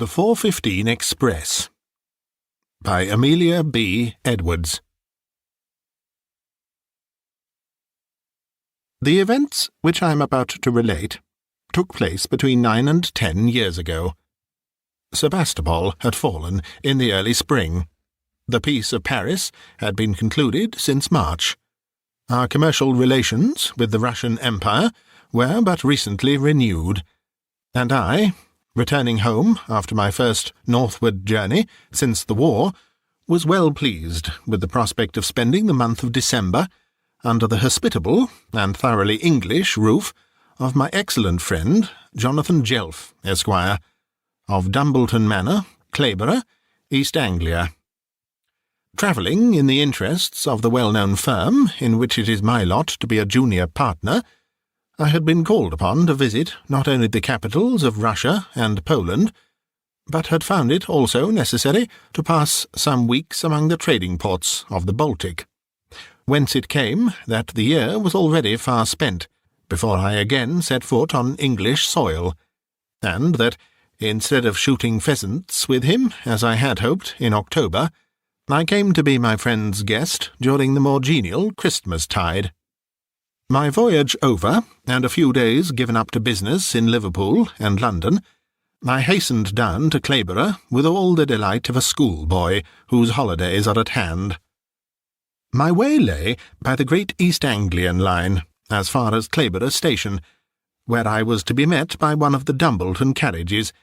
The 4:15 Express by Amelia B.Edwards. The events which I am about to relate took place between 9 and 10 years ago. Sebastopol had fallen in the early spring. The Peace of Paris had been concluded since March. Our commercial relations with the Russian Empire were but recently renewed, and I, returning home after my first northward journey since the war, was well pleased with the prospect of spending the month of December under the hospitable and thoroughly English roof of my excellent friend Jonathan Jelf, Esquire, of Dumbleton Manor, Clayborough, East Anglia. Travelling in the interests of the well-known firm in which it is my lot to be a junior partner, I had been called upon to visit not only the capitals of Russia and Poland, but had found it also necessary to pass some weeks among the trading ports of the Baltic, whence it came that the year was already far spent before I again set foot on English soil, and that, instead of shooting pheasants with him, as I had hoped, in October, I came to be my friend's guest during the more genial Christmas-tide. My voyage over, and a few days given up to business in Liverpool and London, I hastened down to Clayborough with all the delight of a schoolboy whose holidays are at hand. My way lay by the great East Anglian line, as far as Clayborough station, where I was to be met by one of the Dumbleton carriages,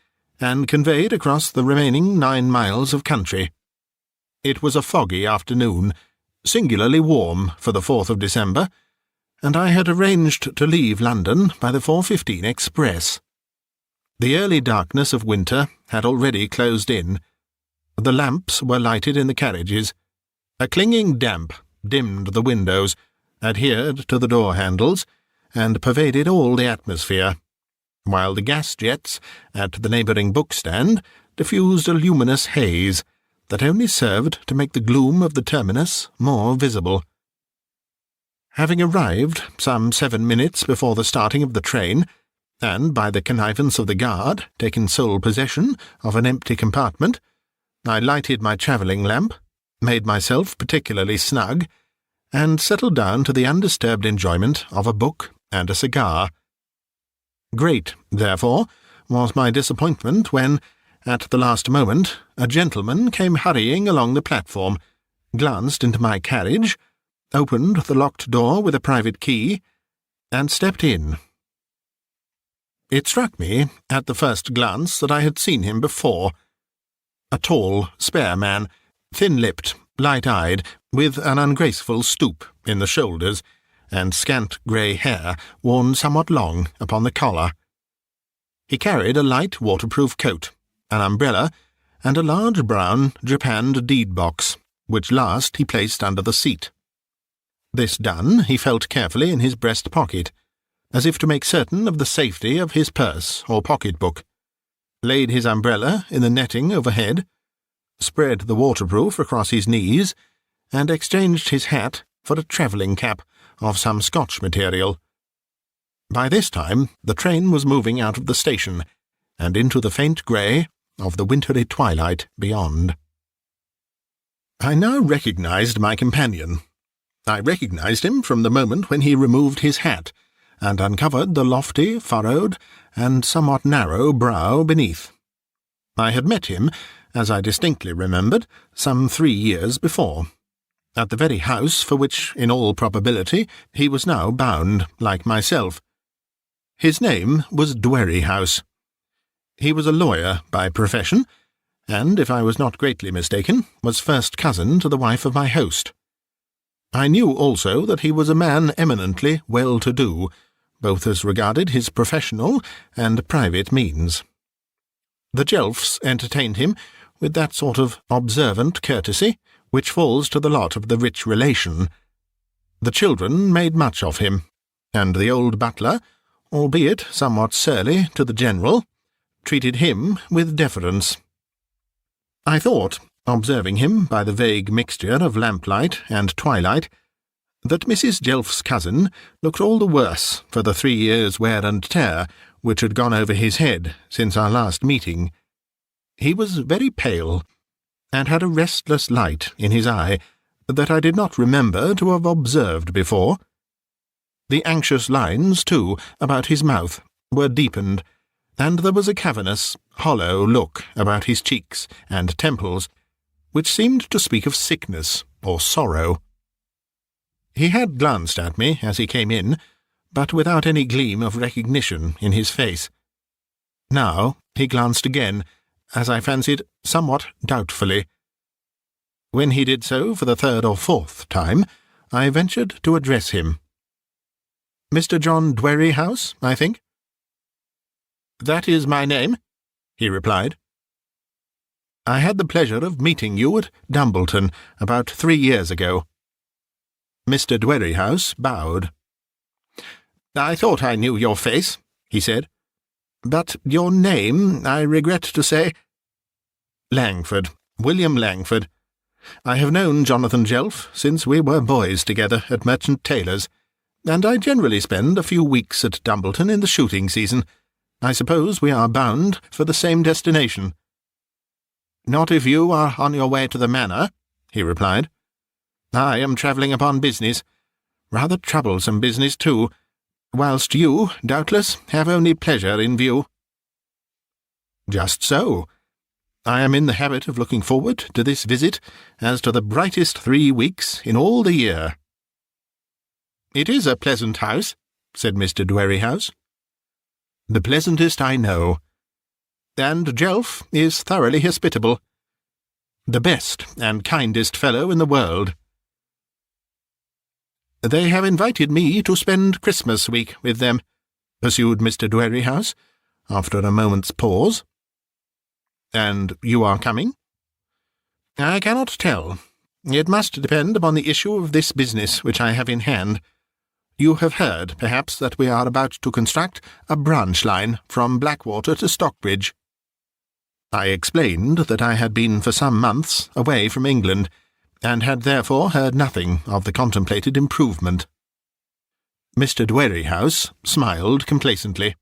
and conveyed across the remaining 9 miles of country. It was a foggy afternoon, singularly warm for the 4th of December, and I had arranged to leave London by the 4:15 express. The early darkness of winter had already closed in. The lamps were lighted in the carriages. A clinging damp dimmed the windows, adhered to the door-handles, and pervaded all the atmosphere, while the gas-jets at the neighbouring book-stand diffused a luminous haze that only served to make the gloom of the terminus more visible. Having arrived some 7 minutes before the starting of the train, and by the connivance of the guard taken sole possession of an empty compartment, I lighted my travelling lamp, made myself particularly snug, and settled down to the undisturbed enjoyment of a book and a cigar. Great, therefore, was my disappointment when, at the last moment, a gentleman came hurrying along the platform, glanced into my carriage, opened the locked door with a private key, and stepped in. It struck me at the first glance that I had seen him before. A tall, spare man, thin-lipped, light-eyed, with an ungraceful stoop in the shoulders, and scant grey hair worn somewhat long upon the collar. He carried a light waterproof coat, an umbrella, and a large brown japanned deed-box, which last he placed under the seat. This done, he felt carefully in his breast-pocket, as if to make certain of the safety of his purse or pocket-book, laid his umbrella in the netting overhead, spread the waterproof across his knees, and exchanged his hat for a travelling cap of some Scotch material. By this time the train was moving out of the station, and into the faint grey of the wintry twilight beyond. I now recognised my companion. I recognised him from the moment when he removed his hat, and uncovered the lofty, furrowed, and somewhat narrow brow beneath. I had met him, as I distinctly remembered, some 3 years before, at the very house for which, in all probability, he was now bound, like myself. His name was Dwerrihouse. He was a lawyer by profession, and, if I was not greatly mistaken, was first cousin to the wife of my host. I knew also that he was a man eminently well-to-do, both as regarded his professional and private means. The Jelfs entertained him with that sort of observant courtesy which falls to the lot of the rich relation. The children made much of him, and the old butler, albeit somewhat surly to the general, treated him with deference. I thought, observing him by the vague mixture of lamplight and twilight, that Mrs. Jelf's cousin looked all the worse for the 3 years' wear and tear which had gone over his head since our last meeting. He was very pale, and had a restless light in his eye that I did not remember to have observed before. The anxious lines, too, about his mouth were deepened, and there was a cavernous, hollow look about his cheeks and temples, which seemed to speak of sickness or sorrow. He had glanced at me as he came in, but without any gleam of recognition in his face. Now he glanced again, as I fancied, somewhat doubtfully. When he did so for the third or fourth time, I ventured to address him. "Mr. John Dwerrihouse, I think?" "That is my name," he replied. "I had the pleasure of meeting you at Dumbleton about 3 years ago." Mr. Dwerrihouse bowed. "I thought I knew your face," he said. "But your name, I regret to say—" "Langford, William Langford. I have known Jonathan Jelf since we were boys together at Merchant Taylor's, and I generally spend a few weeks at Dumbleton in the shooting season. I suppose we are bound for the same destination." "Not if you are on your way to the manor," he replied. "I am travelling upon business. Rather troublesome business, too, whilst you, doubtless, have only pleasure in view." "Just so. I am in the habit of looking forward to this visit as to the brightest 3 weeks in all the year." "It is a pleasant house," said Mr. Dwerrihouse. "The pleasantest I know. And Jelf is thoroughly hospitable. The best and kindest fellow in the world." "They have invited me to spend Christmas week with them," pursued Mr. Dwerrihouse, after a moment's pause. "And you are coming?" "I cannot tell. It must depend upon the issue of this business which I have in hand. You have heard, perhaps, that we are about to construct a branch line from Blackwater to Stockbridge." I explained that I had been for some months away from England, and had therefore heard nothing of the contemplated improvement. Mr. Dwerrihouse smiled complacently.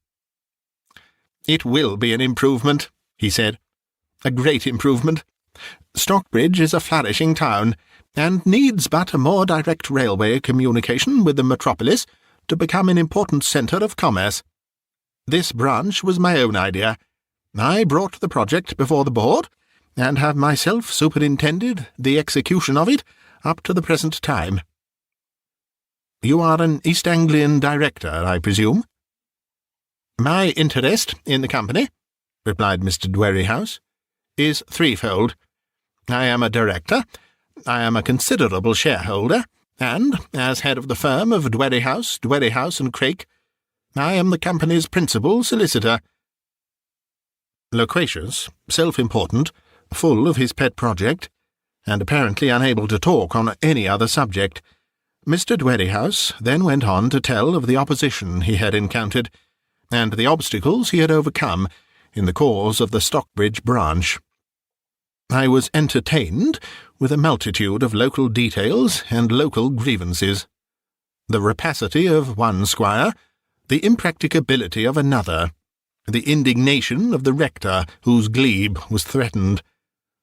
"It will be an improvement," he said. "A great improvement. Stockbridge is a flourishing town, and needs but a more direct railway communication with the metropolis to become an important centre of commerce. This branch was my own idea. I brought the project before the board, and have myself superintended the execution of it up to the present time." "You are an East Anglian director, I presume?" "My interest in the company," replied Mr. Dwerrihouse, "is threefold. I am a director, I am a considerable shareholder, and, as head of the firm of Dwerrihouse and Craik, I am the company's principal solicitor." Loquacious, self-important, full of his pet project, and apparently unable to talk on any other subject, Mr. Dwerrihouse then went on to tell of the opposition he had encountered, and the obstacles he had overcome in the cause of the Stockbridge branch. I was entertained with a multitude of local details and local grievances. The rapacity of one squire, the impracticability of another, the indignation of the rector whose glebe was threatened,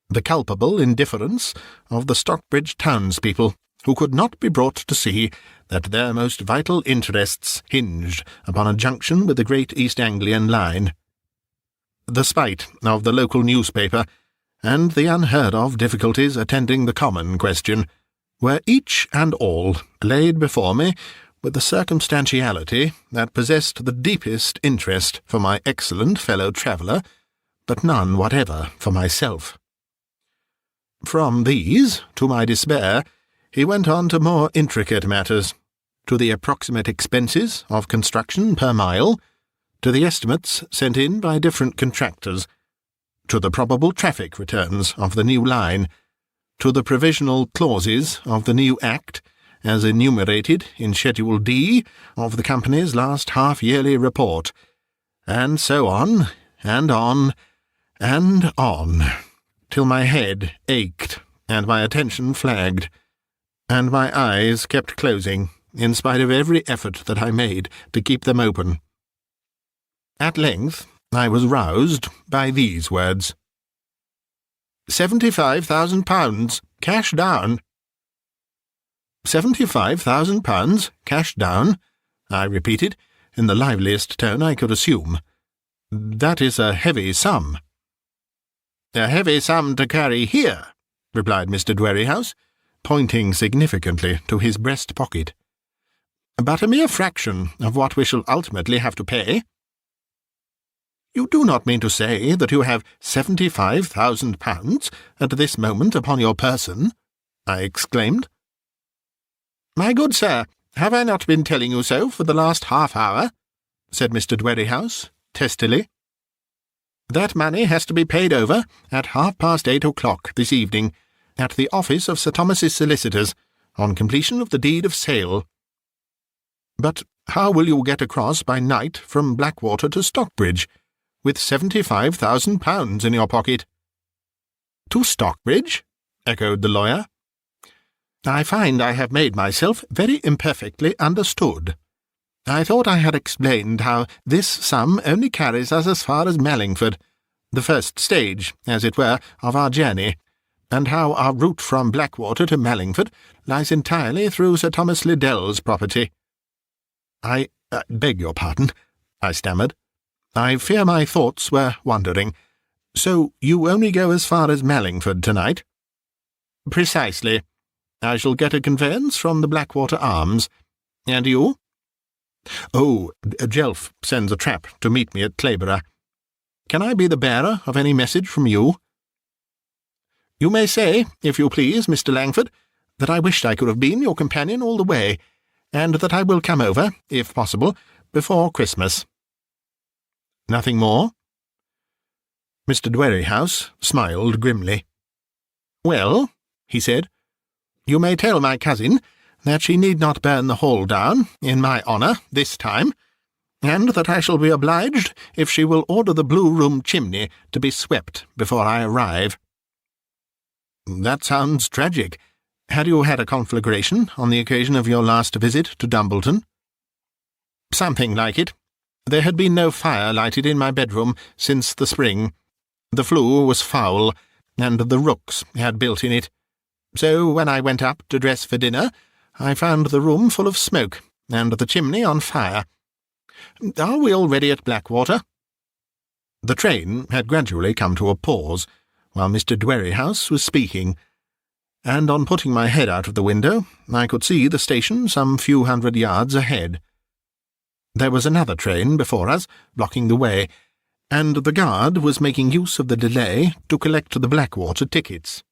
the culpable indifference of the Stockbridge townspeople, who could not be brought to see that their most vital interests hinged upon a junction with the great East Anglian line, the spite of the local newspaper, and the unheard-of difficulties attending the common question, were each and all laid before me with a circumstantiality that possessed the deepest interest for my excellent fellow-traveller, but none whatever for myself. From these, to my despair, he went on to more intricate matters, to the approximate expenses of construction per mile, to the estimates sent in by different contractors, to the probable traffic returns of the new line, to the provisional clauses of the new Act, as enumerated in Schedule D of the Company's last half-yearly report, and so on, and on, and on, till my head ached, and my attention flagged, and my eyes kept closing, in spite of every effort that I made to keep them open. At length I was roused by these words. £75,000, cash down." £75,000, cash down, I repeated, in the liveliest tone I could assume. "That is a heavy sum." "A heavy sum to carry here," replied Mr. Dwerrihouse, pointing significantly to his breast pocket. "But a mere fraction of what we shall ultimately have to pay." "You do not mean to say that you have £75,000 at this moment upon your person?" I exclaimed. "My good sir, have I not been telling you so for the last half-hour?" said Mr. Dwerrihouse, testily. "That money has to be paid over at 8:30 this evening, at the office of Sir Thomas's solicitors, on completion of the deed of sale." "But how will you get across by night from Blackwater to Stockbridge, with £75,000 in your pocket?" "To Stockbridge?" echoed the lawyer. "I find I have made myself very imperfectly understood. I thought I had explained how this sum only carries us as far as Mallingford, the first stage, as it were, of our journey, and how our route from Blackwater to Mallingford lies entirely through Sir Thomas Liddell's property." I beg your pardon," I stammered. "I fear my thoughts were wandering. So you only go as far as Mallingford tonight?" "Precisely. I shall get a conveyance from the Blackwater Arms. And you?" "Oh, Jelf sends a trap to meet me at Clayborough. Can I be the bearer of any message from you?" "You may say, if you please, Mr. Langford, that I wished I could have been your companion all the way, and that I will come over, if possible, before Christmas." "Nothing more?" Mr. Dwerrihouse smiled grimly. "Well," he said, "you may tell my cousin that she need not burn the hall down, in my honour, this time, and that I shall be obliged if she will order the blue-room chimney to be swept before I arrive." "That sounds tragic. Had you had a conflagration on the occasion of your last visit to Dumbleton?" "Something like it. There had been no fire lighted in my bedroom since the spring. The flue was foul, and the rooks had built in it. So when I went up to dress for dinner, I found the room full of smoke, and the chimney on fire. Are we already at Blackwater?" The train had gradually come to a pause, while Mr. Dwerrihouse was speaking, and on putting my head out of the window, I could see the station some few hundred yards ahead. There was another train before us, blocking the way, and the guard was making use of the delay to collect the Blackwater tickets.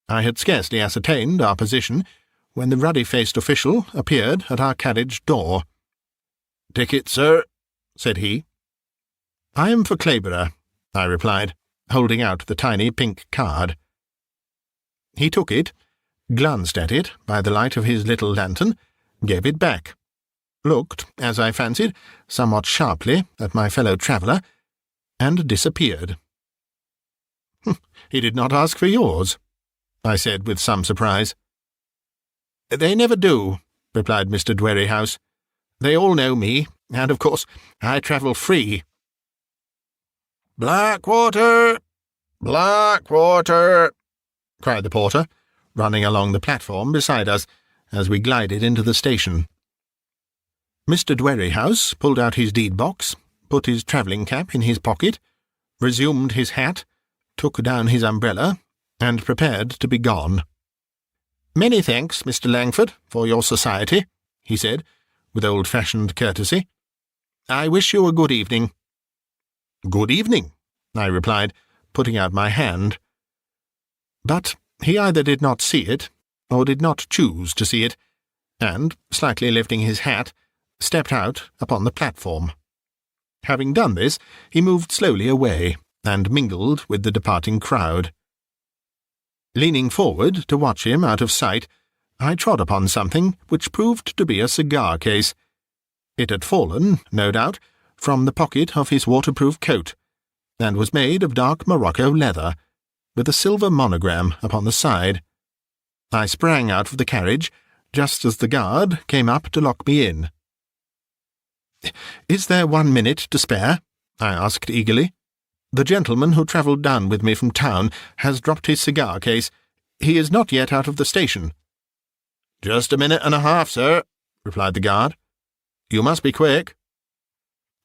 I had scarcely ascertained our position when the ruddy-faced official appeared at our carriage door. "Ticket, sir," said he. "I am for Clayborough," I replied, holding out the tiny pink card. He took it, glanced at it by the light of his little lantern, gave it back, looked, as I fancied, somewhat sharply at my fellow traveller, and disappeared. "He did not ask for yours," I said with some surprise. "They never do," replied Mr. Dwerrihouse. "They all know me, and, of course, I travel free." "Blackwater! Blackwater!" cried the porter, running along the platform beside us, as we glided into the station. Mr. Dwerrihouse pulled out his deed-box, put his travelling cap in his pocket, resumed his hat, took down his umbrella, and prepared to be gone. "Many thanks, Mr. Langford, for your society," he said, with old-fashioned courtesy. "I wish you a good evening." "Good evening," I replied, putting out my hand. But he either did not see it, or did not choose to see it, and, slightly lifting his hat, stepped out upon the platform. Having done this, he moved slowly away, and mingled with the departing crowd. Leaning forward to watch him out of sight, I trod upon something which proved to be a cigar-case. It had fallen, no doubt, from the pocket of his waterproof coat, and was made of dark Morocco leather, with a silver monogram upon the side. I sprang out of the carriage, just as the guard came up to lock me in. "Is there 1 minute to spare?" I asked eagerly. The gentleman who travelled down with me from town has dropped his cigar-case. He is not yet out of the station." "Just a minute and a half, sir," replied the guard. "You must be quick."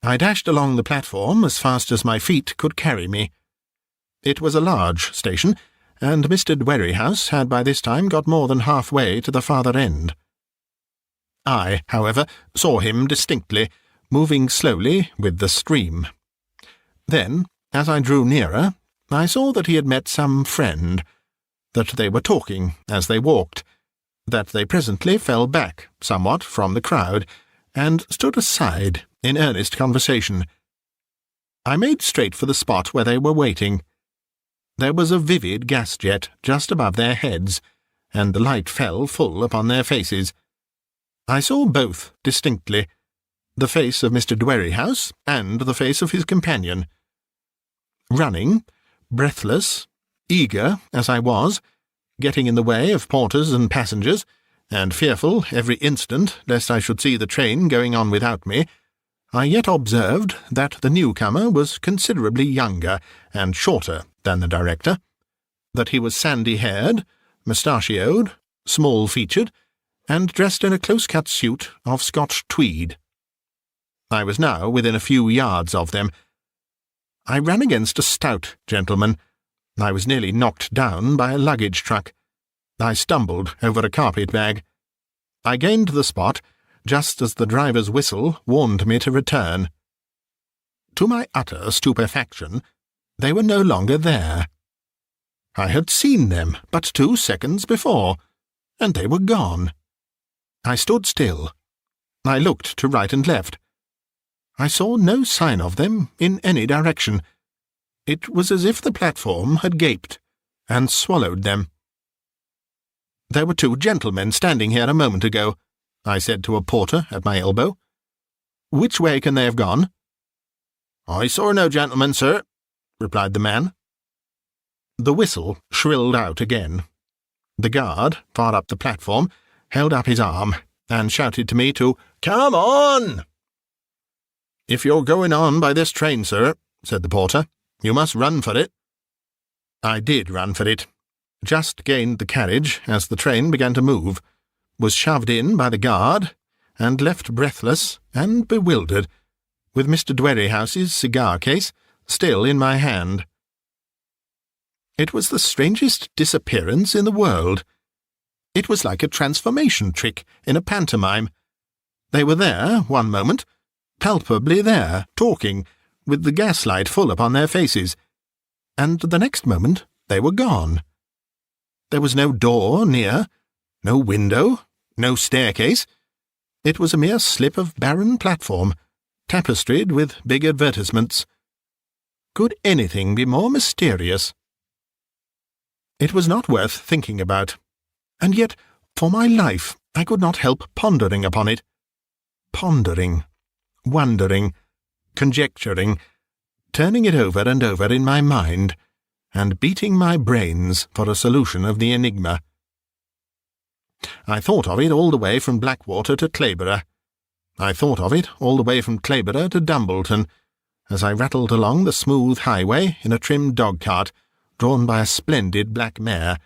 I dashed along the platform as fast as my feet could carry me. It was a large station, and Mr. Dwerrihouse had by this time got more than half-way to the farther end. I, however, saw him distinctly, moving slowly with the stream. Then, as I drew nearer, I saw that he had met some friend, that they were talking as they walked, that they presently fell back somewhat from the crowd, and stood aside in earnest conversation. I made straight for the spot where they were waiting. There was a vivid gas-jet just above their heads, and the light fell full upon their faces. I saw both distinctly, the face of Mr. Dwerrihouse and the face of his companion. Running, breathless, eager as I was, getting in the way of porters and passengers, and fearful every instant lest I should see the train going on without me, I yet observed that the newcomer was considerably younger and shorter than the director, that he was sandy-haired, mustachioed, small-featured, and dressed in a close-cut suit of Scotch tweed. I was now within a few yards of them. I ran against a stout gentleman. I was nearly knocked down by a luggage truck. I stumbled over a carpet-bag. I gained the spot just as the driver's whistle warned me to return. To my utter stupefaction, they were no longer there. I had seen them but 2 seconds before, and they were gone. I stood still. I looked to right and left. I saw no sign of them in any direction. It was as if the platform had gaped and swallowed them. "There were 2 gentlemen standing here a moment ago," I said to a porter at my elbow. "Which way can they have gone?" "I saw no gentleman, sir," replied the man. The whistle shrilled out again. The guard, far up the platform, held up his arm and shouted to me to "Come on!" "If you're going on by this train, sir," said the porter, "you must run for it." I did run for it, just gained the carriage as the train began to move, was shoved in by the guard, and left breathless and bewildered, with Mr. Dwerrihouse's cigar-case still in my hand. It was the strangest disappearance in the world. It was like a transformation trick in a pantomime. They were there one moment, palpably there, talking, with the gaslight full upon their faces, and the next moment they were gone. There was no door near, no window, no staircase. It was a mere slip of barren platform, tapestried with big advertisements. Could anything be more mysterious? It was not worth thinking about, and yet, for my life, I could not help pondering upon it. Pondering, wondering, conjecturing, turning it over and over in my mind, and beating my brains for a solution of the enigma. I thought of it all the way from Blackwater to Clayborough. I thought of it all the way from Clayborough to Dumbleton, as I rattled along the smooth highway in a trim dog-cart, drawn by a splendid black mare,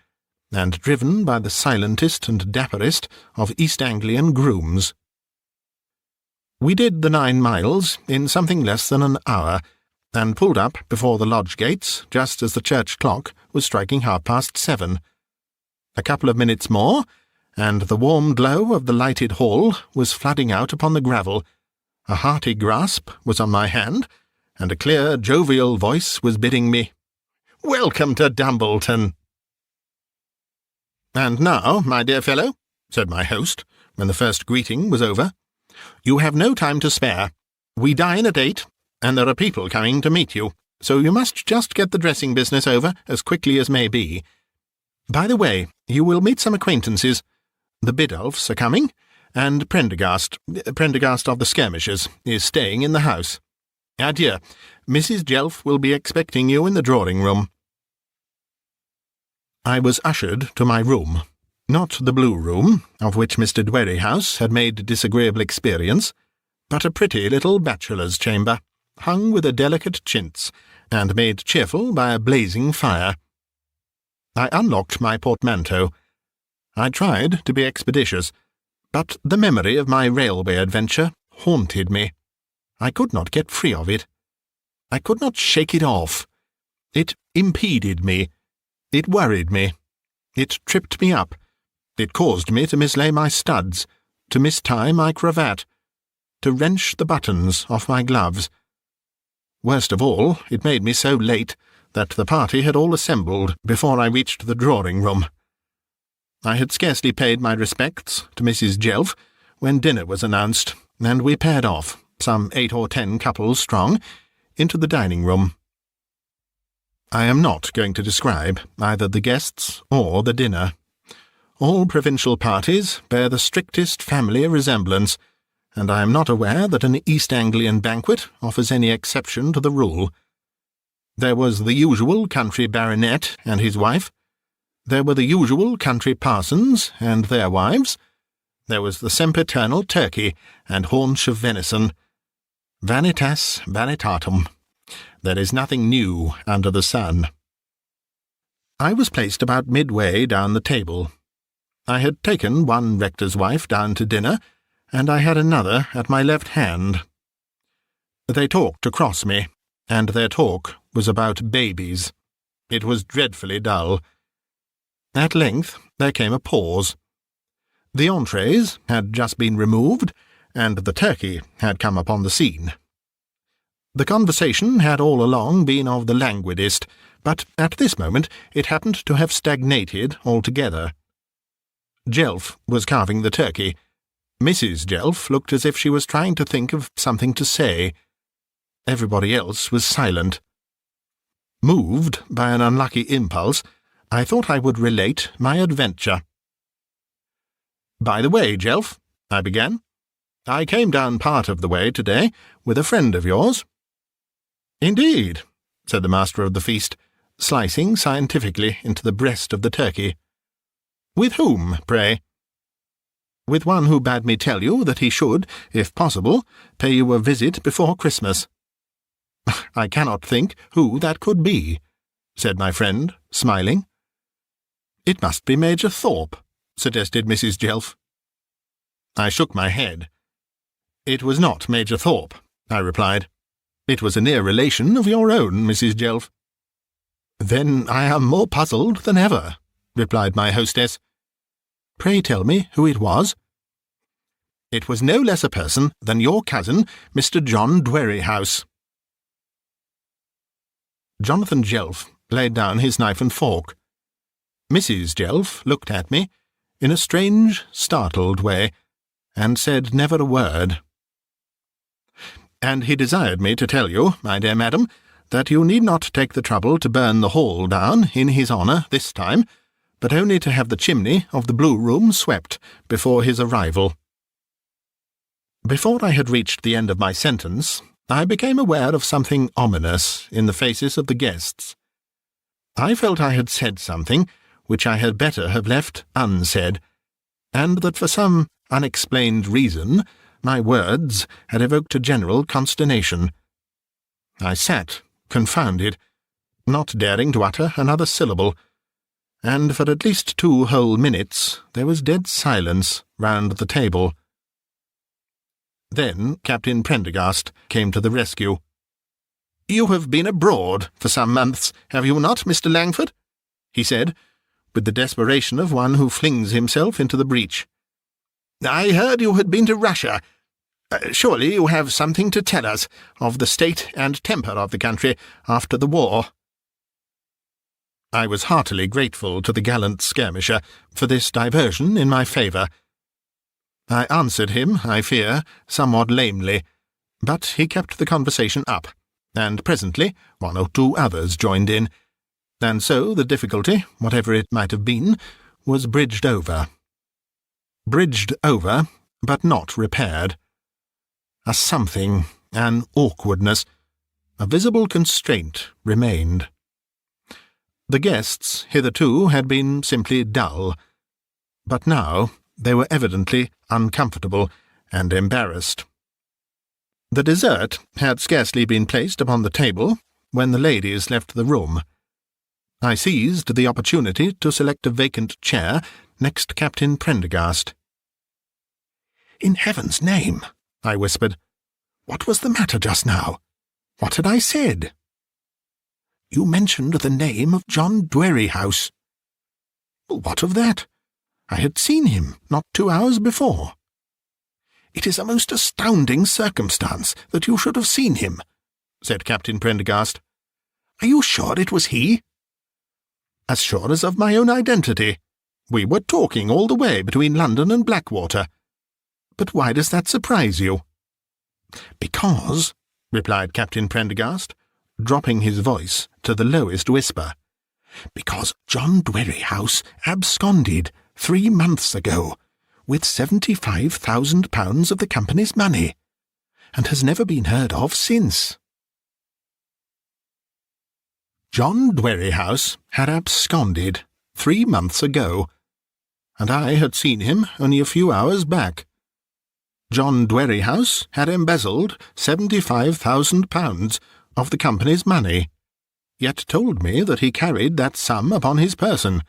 and driven by the silentest and dapperest of East Anglian grooms. We did the 9 miles in something less than an hour, and pulled up before the lodge gates just as the church clock was striking 7:30. A couple of minutes more, and the warm glow of the lighted hall was flooding out upon the gravel. A hearty grasp was on my hand, and a clear, jovial voice was bidding me, "Welcome to Dumbleton." "And now, my dear fellow," said my host, when the first greeting was over, "you have no time to spare. We dine at 8, and there are people coming to meet you, so you must just get the dressing business over as quickly as may be. By the way, you will meet some acquaintances. The Biddulphs are coming, and Prendergast of the Skirmishers, is staying in the house. Adieu. Mrs. Jelf will be expecting you in the drawing-room." I was ushered to my room, not the blue room, of which Mr. Dwerrihouse had made disagreeable experience, but a pretty little bachelor's chamber, hung with a delicate chintz, and made cheerful by a blazing fire. I unlocked my portmanteau. I tried to be expeditious, but the memory of my railway adventure haunted me. I could not get free of it. I could not shake it off. It impeded me. It worried me. It tripped me up. It caused me to mislay my studs, to mistie my cravat, to wrench the buttons off my gloves. Worst of all, it made me so late that the party had all assembled before I reached the drawing-room. I had scarcely paid my respects to Mrs. Jelf when dinner was announced, and we paired off, some 8 or 10 couples strong, into the dining-room. I am not going to describe either the guests or the dinner. All provincial parties bear the strictest family resemblance, and I am not aware that an East Anglian banquet offers any exception to the rule. There was the usual country baronet and his wife. There were the usual country parsons and their wives. There was the sempiternal turkey and haunch of venison. Vanitas vanitatum. There is nothing new under the sun. I was placed about midway down the table. I had taken one rector's wife down to dinner, and I had another at my left hand. They talked across me, and their talk was about babies. It was dreadfully dull. At length there came a pause. The entrees had just been removed, and the turkey had come upon the scene. The conversation had all along been of the languidest, but at this moment it happened to have stagnated altogether. Jelf was carving the turkey. Mrs. Jelf looked as if she was trying to think of something to say. Everybody else was silent. Moved by an unlucky impulse, I thought I would relate my adventure. "By the way, Jelf," I began, "I came down part of the way today with a friend of yours." "Indeed," said the master of the feast, slicing scientifically into the breast of the turkey. "With whom, pray?" "With one who bade me tell you that he should, if possible, pay you a visit before Christmas." "I cannot think who that could be," said my friend, smiling. "It must be Major Thorpe," suggested Mrs. Jelf. I shook my head. "It was not Major Thorpe," I replied. "It was a near relation of your own, Mrs. Jelf." "Then I am more puzzled than ever," replied my hostess. "Pray tell me who it was." "It was no less a person than your cousin, Mr. John Dwerrihouse." Jonathan Jelf laid down his knife and fork. Mrs. Jelf looked at me in a strange, startled way, and said never a word. "And he desired me to tell you, my dear madam, that you need not take the trouble to burn the hall down in his honour this time, but only to have the chimney of the blue room swept before his arrival." Before I had reached the end of my sentence, I became aware of something ominous in the faces of the guests. I felt I had said something which I had better have left unsaid, and that for some unexplained reason my words had evoked a general consternation. I sat, confounded, not daring to utter another syllable, and for at least 2 whole minutes there was dead silence round the table. Then Captain Prendergast came to the rescue. "You have been abroad for some months, have you not, Mr. Langford?" he said, with the desperation of one who flings himself into the breach. "I heard you had been to Russia. Surely you have something to tell us of the state and temper of the country after the war." I was heartily grateful to the gallant skirmisher for this diversion in my favour. I answered him, I fear, somewhat lamely, but he kept the conversation up, and presently 1 or 2 others joined in, and so the difficulty, whatever it might have been, was bridged over. Bridged over, but not repaired. A something, an awkwardness, a visible constraint remained. The guests hitherto had been simply dull, but now they were evidently uncomfortable and embarrassed. The dessert had scarcely been placed upon the table when the ladies left the room. I seized the opportunity to select a vacant chair next Captain Prendergast. "In heaven's name," I whispered, "what was the matter just now? What had I said?" "You mentioned the name of John Dwerrihouse." "What of that? I had seen him not 2 hours before." "It is a most astounding circumstance that you should have seen him," said Captain Prendergast. "Are you sure it was he?" "As sure as of my own identity. We were talking all the way between London and Blackwater. But why does that surprise you?" "Because," replied Captain Prendergast, dropping his voice to the lowest whisper, "because John Dwerrihouse absconded 3 months ago with £75,000 of the company's money, and has never been heard of since." John Dwerrihouse had absconded 3 months ago, and I had seen him only a few hours back. John Dwerrihouse had embezzled £75,000 of the company's money, yet told me that he carried that sum upon his person.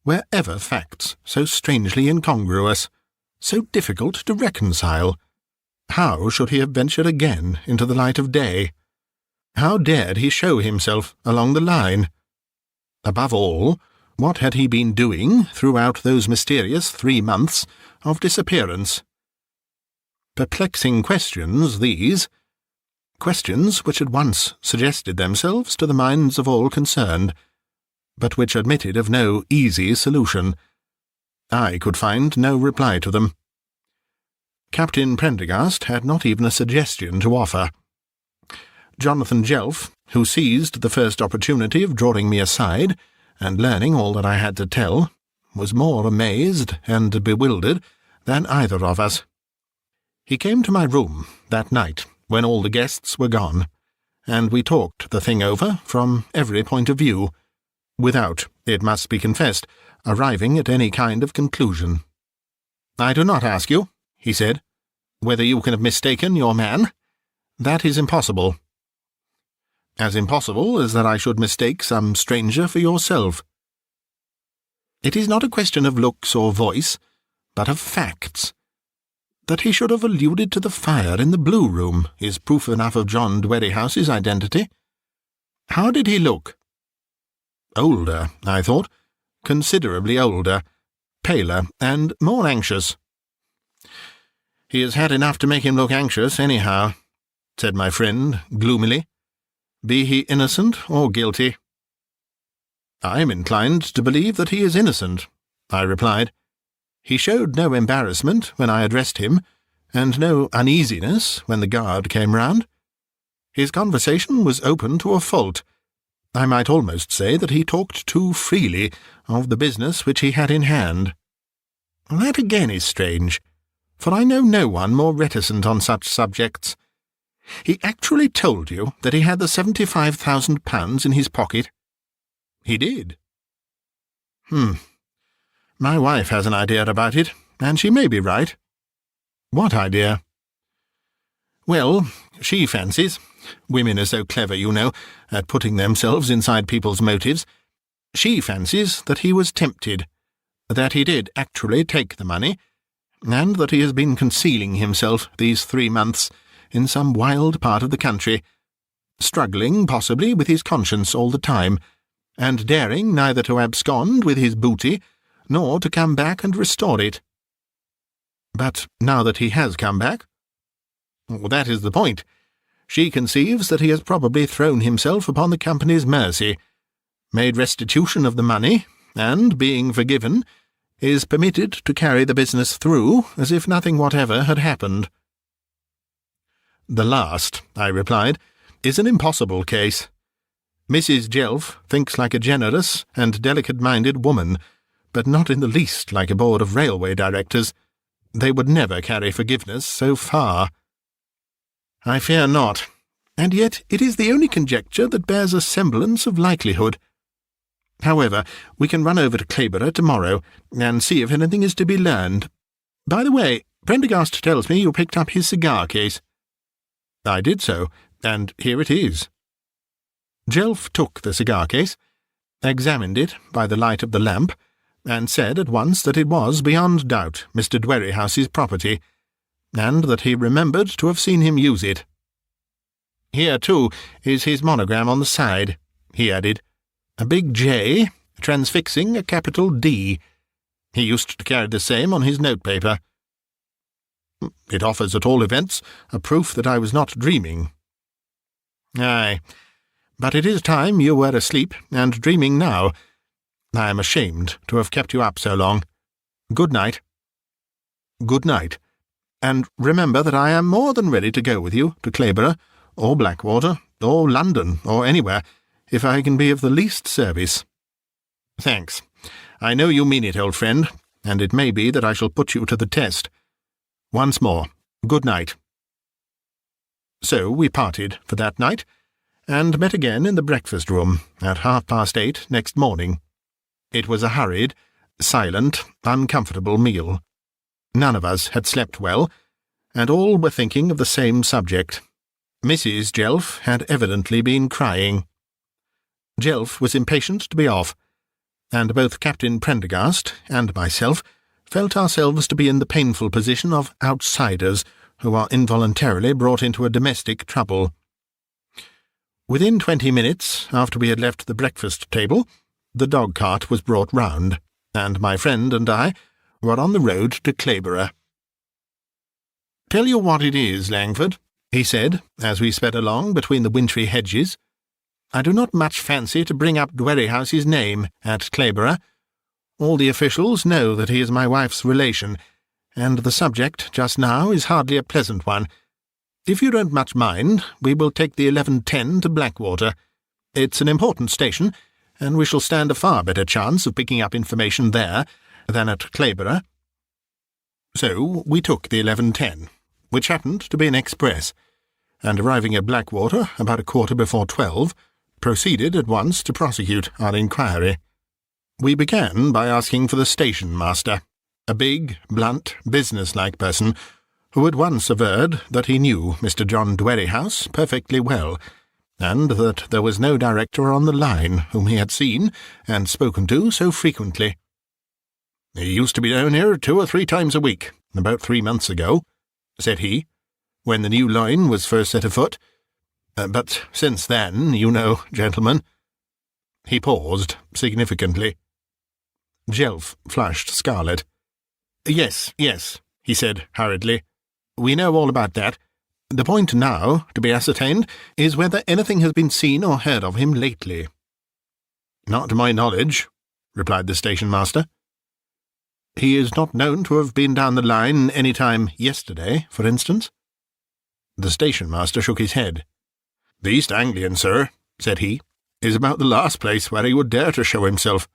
Were ever facts so strangely incongruous, so difficult to reconcile? How should he have ventured again into the light of day? How dared he show himself along the line? Above all, what had he been doing throughout those mysterious 3 months of disappearance? Perplexing questions, these. Questions which at once suggested themselves to the minds of all concerned, but which admitted of no easy solution. I could find no reply to them. Captain Prendergast had not even a suggestion to offer. Jonathan Jelf, who seized the first opportunity of drawing me aside and learning all that I had to tell, was more amazed and bewildered than either of us. He came to my room that night when all the guests were gone, and we talked the thing over from every point of view, without, it must be confessed, arriving at any kind of conclusion. "I do not ask you," he said, "whether you can have mistaken your man. That is impossible. As impossible as that I should mistake some stranger for yourself. It is not a question of looks or voice, but of facts. That he should have alluded to the fire in the Blue Room is proof enough of John Dwerrihouse's identity. How did he look?" "Older, I thought, considerably older, paler, and more anxious." "He has had enough to make him look anxious, anyhow," said my friend gloomily. "Be he innocent or guilty?" "I am inclined to believe that he is innocent," I replied. "He showed no embarrassment when I addressed him, and no uneasiness when the guard came round. His conversation was open to a fault. I might almost say that he talked too freely of the business which he had in hand. That again is strange, for I know no one more reticent on such subjects. He actually told you that he had the £75,000 in his pocket?" "He did." My wife has an idea about it, and she may be right." "What idea?" "Well, she fancies— women are so clever, you know, at putting themselves inside people's motives— she fancies that he was tempted, that he did actually take the money, and that he has been concealing himself these 3 months in some wild part of the country, struggling possibly with his conscience all the time, and daring neither to abscond with his booty nor to come back and restore it." "But now that he has come back?" "That is the point. She conceives that he has probably thrown himself upon the company's mercy, made restitution of the money, and, being forgiven, is permitted to carry the business through as if nothing whatever had happened." "The last," I replied, "is an impossible case. Mrs. Jelf thinks like a generous and delicate-minded woman, but not in the least like a board of railway directors. They would never carry forgiveness so far." "I fear not, and yet it is the only conjecture that bears a semblance of likelihood. However, we can run over to Clayborough tomorrow, and see if anything is to be learned. By the way, Prendergast tells me you picked up his cigar case." "I did so, and here it is." Jelf took the cigar-case, examined it by the light of the lamp, and said at once that it was beyond doubt Mr. Dwerrihouse's property, and that he remembered to have seen him use it. "Here, too, is his monogram on the side," he added. "A big J, transfixing a capital D. He used to carry the same on his notepaper. It offers, at all events, a proof that I was not dreaming." "Aye, but it is time you were asleep and dreaming now. I am ashamed to have kept you up so long. Good night." "Good night. And remember that I am more than ready to go with you to Clayborough, or Blackwater, or London, or anywhere, if I can be of the least service." "Thanks. I know you mean it, old friend, and it may be that I shall put you to the test. Once more, good night." So we parted for that night, and met again in the breakfast-room at 8:30 next morning. It was a hurried, silent, uncomfortable meal. None of us had slept well, and all were thinking of the same subject. Mrs. Jelf had evidently been crying. Jelf was impatient to be off, and both Captain Prendergast and myself felt ourselves to be in the painful position of outsiders who are involuntarily brought into a domestic trouble. Within 20 minutes after we had left the breakfast-table, the dog-cart was brought round, and my friend and I were on the road to Clayborough. "Tell you what it is, Langford," he said, as we sped along between the wintry hedges. "I do not much fancy to bring up Dwerrihouse's name at Clayborough. All the officials know that he is my wife's relation, and the subject just now is hardly a pleasant one. If you don't much mind, we will take the 11:10 to Blackwater. It's an important station, and we shall stand a far better chance of picking up information there than at Clayborough." So we took the 11:10, which happened to be an express, and arriving at Blackwater about 12:15, proceeded at once to prosecute our inquiry. We began by asking for the station-master, a big, blunt, business-like person, who at once averred that he knew Mr. John Dwerrihouse perfectly well, and that there was no director on the line whom he had seen and spoken to so frequently. "He used to be down here 2 or 3 times a week, about 3 months ago," said he, "when the new line was first set afoot. But since then, you know, gentlemen—" He paused significantly. Jelf flushed scarlet. Yes, he said hurriedly. "We know all about that. The point now, to be ascertained, is whether anything has been seen or heard of him lately." "Not to my knowledge," replied the station-master. "He is not known to have been down the line any time yesterday, for instance?" The station-master shook his head. "The East Anglian, sir," said he, "is about the last place where he would dare to show himself.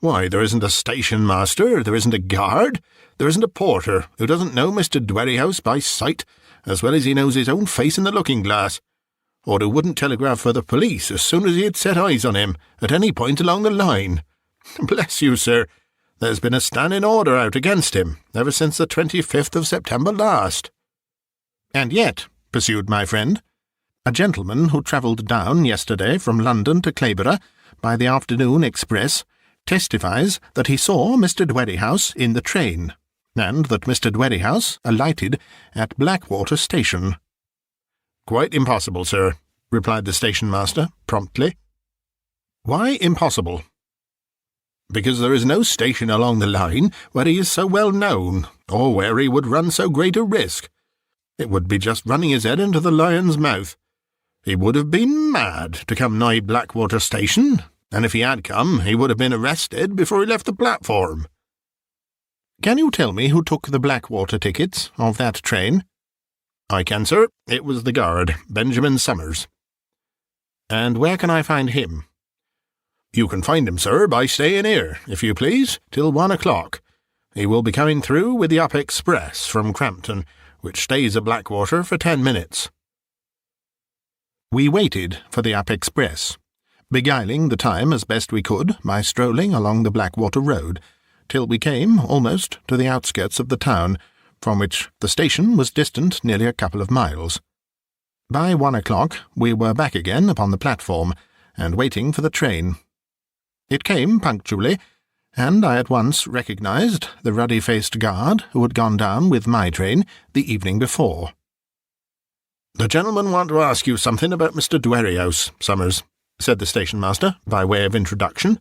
Why, there isn't a station-master, there isn't a guard, there isn't a porter who doesn't know Mr. Dwerrihouse by sight as well as he knows his own face in the looking-glass, or who wouldn't telegraph for the police as soon as he had set eyes on him at any point along the line. Bless you, sir, there's been a standing order out against him ever since the 25th of September last." "And yet," pursued my friend, "a gentleman who travelled down yesterday from London to Clayborough by the afternoon express testifies that he saw Mr. Dwerrihouse in the train, and that Mr. Dwerrihouse alighted at Blackwater station." "Quite impossible, sir," replied the station-master promptly. "Why impossible?" "Because there is no station along the line where he is so well known, or where he would run so great a risk. It would be just running his head into the lion's mouth. He would have been mad to come nigh Blackwater station, and if he had come, he would have been arrested before he left the platform." "Can you tell me who took the Blackwater tickets of that train?" "I can, sir. It was the guard, Benjamin Summers." "And where can I find him?" "You can find him, sir, by staying here, if you please, till 1 o'clock. He will be coming through with the up express from Crampton, which stays at Blackwater for 10 minutes. We waited for the up express, beguiling the time as best we could by strolling along the Blackwater road, till we came almost to the outskirts of the town, from which the station was distant nearly a couple of miles. By 1 o'clock we were back again upon the platform, and waiting for the train. It came punctually, and I at once recognised the ruddy-faced guard who had gone down with my train the evening before. "The gentlemen want to ask you something about Mr. Dwerrihouse, Summers," said the station-master, by way of introduction.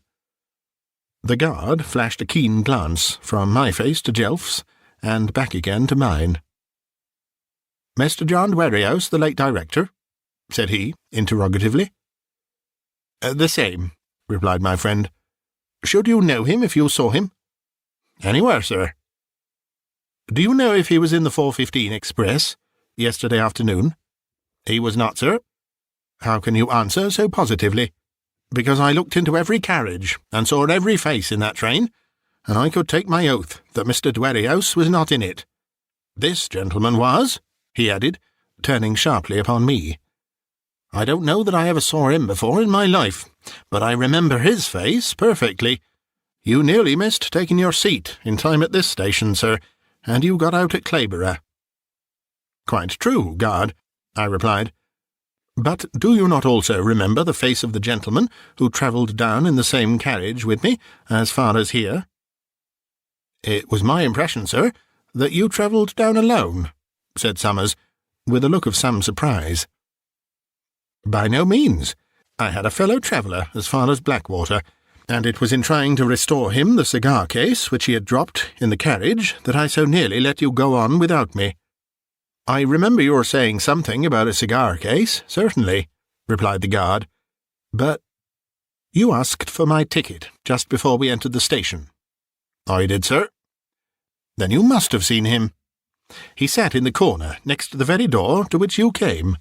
The guard flashed a keen glance from my face to Jelf's, and back again to mine. "Mr. John Dwerrihouse, the late director?" said he, interrogatively. "The same," replied my friend. "Should you know him if you saw him?" "Anywhere, sir." "Do you know if he was in the 4:15 express yesterday afternoon?" "He was not, sir." "How can you answer so positively?" "Because I looked into every carriage and saw every face in that train, and I could take my oath that Mr. Dwerrihouse was not in it. This gentleman was," he added, turning sharply upon me. "I don't know that I ever saw him before in my life, but I remember his face perfectly. You nearly missed taking your seat in time at this station, sir, and you got out at Clayborough." "Quite true, guard," I replied. "But do you not also remember the face of the gentleman who travelled down in the same carriage with me as far as here?" "It was my impression, sir, that you travelled down alone," said Summers, with a look of some surprise. "By no means. I had a fellow traveller as far as Blackwater, and it was in trying to restore him the cigar-case which he had dropped in the carriage that I so nearly let you go on without me." "I remember your saying something about a cigar-case, certainly," replied the guard. "But you asked for my ticket just before we entered the station." "I did, sir." "Then you must have seen him. He sat in the corner next to the very door to which you came."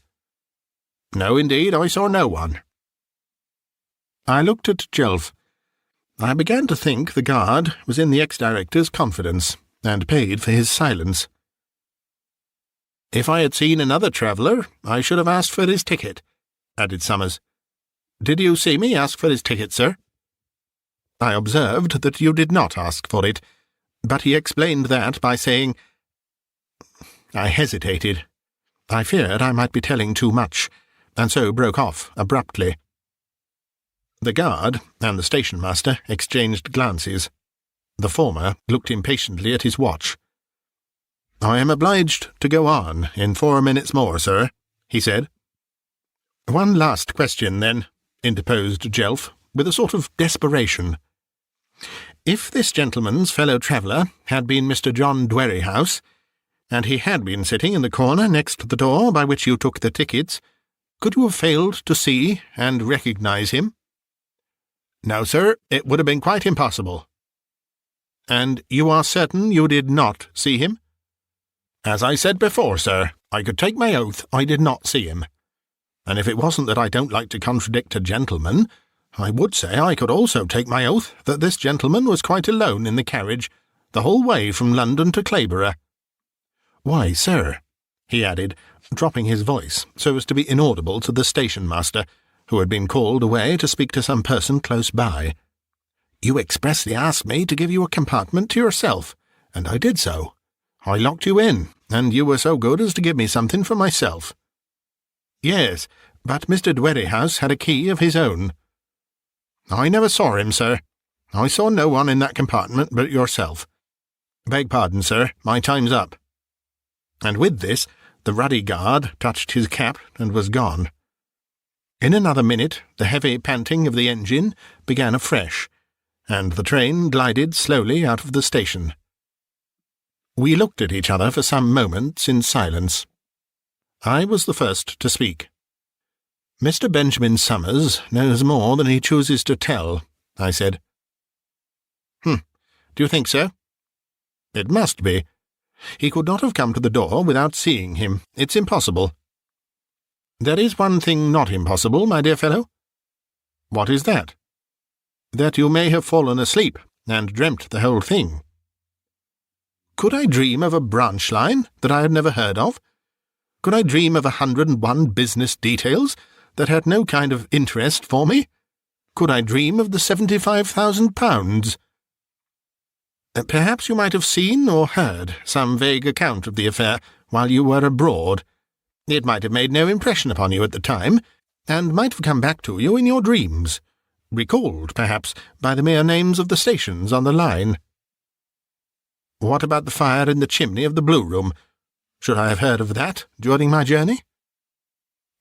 "No, indeed, I saw no one." I looked at Jelf. I began to think the guard was in the ex-director's confidence, and paid for his silence. "If I had seen another traveller, I should have asked for his ticket," added Summers. "Did you see me ask for his ticket, sir?" I observed that you did not ask for it, but he explained that by saying— I hesitated. I feared I might be telling too much, and so broke off abruptly. The guard and the station-master exchanged glances. The former looked impatiently at his watch. "I am obliged to go on in 4 minutes more, sir," he said. "One last question, then," interposed Jelf, with a sort of desperation. "If this gentleman's fellow traveller had been Mr. John Dwerrihouse, and he had been sitting in the corner next the door by which you took the tickets, could you have failed to see and recognise him?" "No, sir, it would have been quite impossible." "And you are certain you did not see him?" "As I said before, sir, I could take my oath I did not see him. And if it wasn't that I don't like to contradict a gentleman, I would say I could also take my oath that this gentleman was quite alone in the carriage the whole way from London to Clayborough. Why, sir," he added, dropping his voice so as to be inaudible to the station-master, who had been called away to speak to some person close by, "you expressly asked me to give you a compartment to yourself, and I did so. I locked you in, and you were so good as to give me something for myself." "Yes, but Mr. Dwerrihouse had a key of his own." "I never saw him, sir. I saw no one in that compartment but yourself. Beg pardon, sir, my time's up." And with this, the ruddy guard touched his cap and was gone. In another minute, the heavy panting of the engine began afresh, and the train glided slowly out of the station. We looked at each other for some moments in silence. I was the first to speak. "Mr. Benjamin Summers knows more than he chooses to tell," I said. Do you think so?" "It must be. He could not have come to the door without seeing him. It's impossible." "There is one thing not impossible, my dear fellow." "What is that?" "That you may have fallen asleep and dreamt the whole thing." Could I dream of a branch line that I had never heard of? Could I dream of 101 business details that had no kind of interest for me? Could I dream of the £75,000? Perhaps you might have seen or heard some vague account of the affair while you were abroad. It might have made no impression upon you at the time, and might have come back to you in your dreams, recalled, perhaps, by the mere names of the stations on the line. What about the fire in the chimney of the Blue Room? Should I have heard of that during my journey?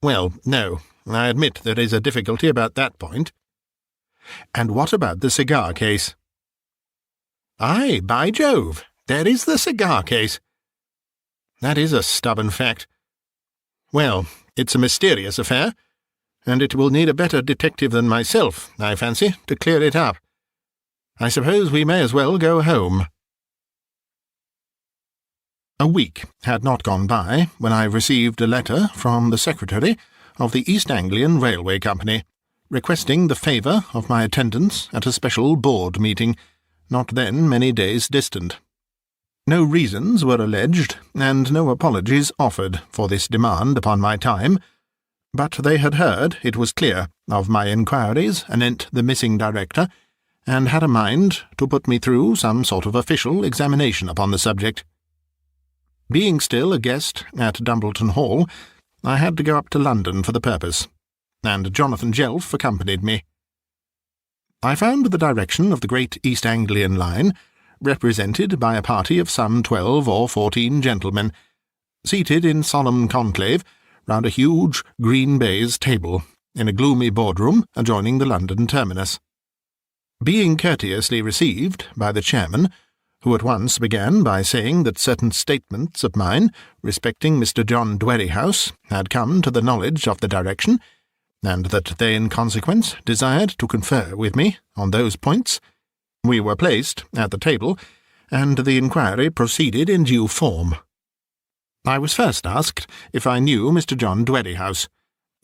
Well, no, I admit there is a difficulty about that point. And what about the cigar case? Aye, by Jove, there is the cigar case. That is a stubborn fact. Well, it's a mysterious affair, and it will need a better detective than myself, I fancy, to clear it up. I suppose we may as well go home. A week had not gone by when I received a letter from the secretary of the East Anglian Railway Company, requesting the favour of my attendance at a special board meeting, not then many days distant. No reasons were alleged, and no apologies offered for this demand upon my time, but they had heard, it was clear, of my inquiries anent the missing director, and had a mind to put me through some sort of official examination upon the subject. Being still a guest at Dumbleton Hall, I had to go up to London for the purpose, and Jonathan Jelf accompanied me. I found the direction of the great East Anglian line represented by a party of some 12 or 14 gentlemen, seated in solemn conclave round a huge green baize table in a gloomy boardroom adjoining the London terminus. Being courteously received by the chairman, who at once began by saying that certain statements of mine respecting Mr. John Dwerrihouse had come to the knowledge of the direction, and that they in consequence desired to confer with me on those points, we were placed at the table, and the inquiry proceeded in due form. I was first asked if I knew Mr. John Dwerrihouse,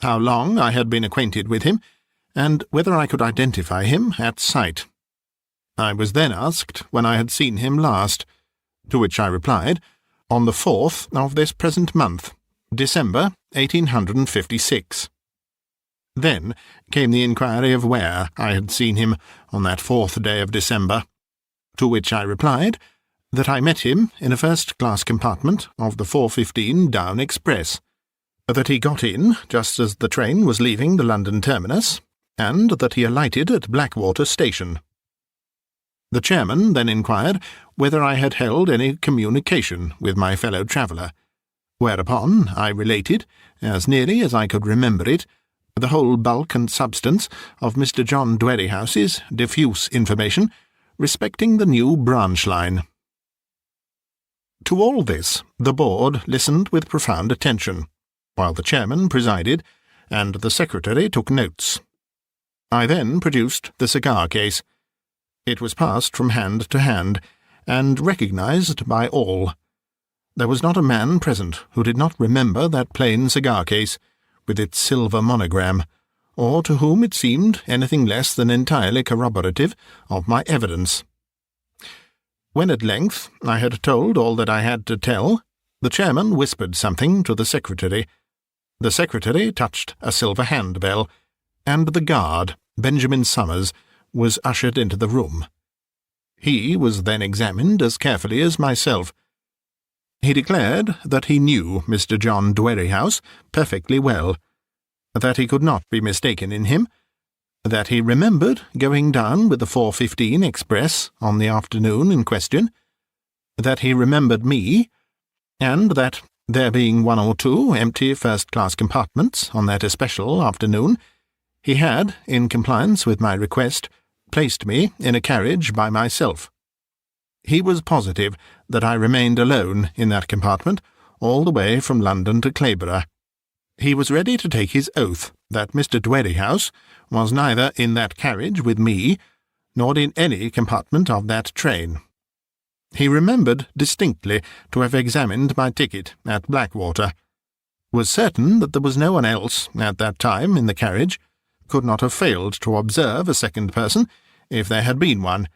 how long I had been acquainted with him, and whether I could identify him at sight. I was then asked when I had seen him last, to which I replied, on the 4th of this present month, December 1856. Then came the inquiry of where I had seen him on that 4th day of December, to which I replied that I met him in a first-class compartment of the 4:15 down express, that he got in just as the train was leaving the London terminus, and that he alighted at Blackwater station. The chairman then inquired whether I had held any communication with my fellow traveller, whereupon I related, as nearly as I could remember it, the whole bulk and substance of Mr. John Dwerrihouse's diffuse information respecting the new branch line. To all this the board listened with profound attention, while the chairman presided, and the secretary took notes. I then produced the cigar case. It was passed from hand to hand, and recognized by all. There was not a man present who did not remember that plain cigar case, with its silver monogram, or to whom it seemed anything less than entirely corroborative of my evidence. When at length I had told all that I had to tell, the chairman whispered something to the secretary. The secretary touched a silver handbell, and the guard, Benjamin Summers, was ushered into the room. He was then examined as carefully as myself. He declared that he knew Mr. John Dwerrihouse perfectly well, that he could not be mistaken in him, that he remembered going down with the 4:15 express on the afternoon in question, that he remembered me, and that, there being 1 or 2 empty first-class compartments on that especial afternoon, he had, in compliance with my request, placed me in a carriage by myself. He was positive that I remained alone in that compartment all the way from London to Clayborough. He was ready to take his oath that Mr. Dwerrihouse was neither in that carriage with me, nor in any compartment of that train. He remembered distinctly to have examined my ticket at Blackwater, was certain that there was no one else at that time in the carriage, could not have failed to observe a second person, if there had been one.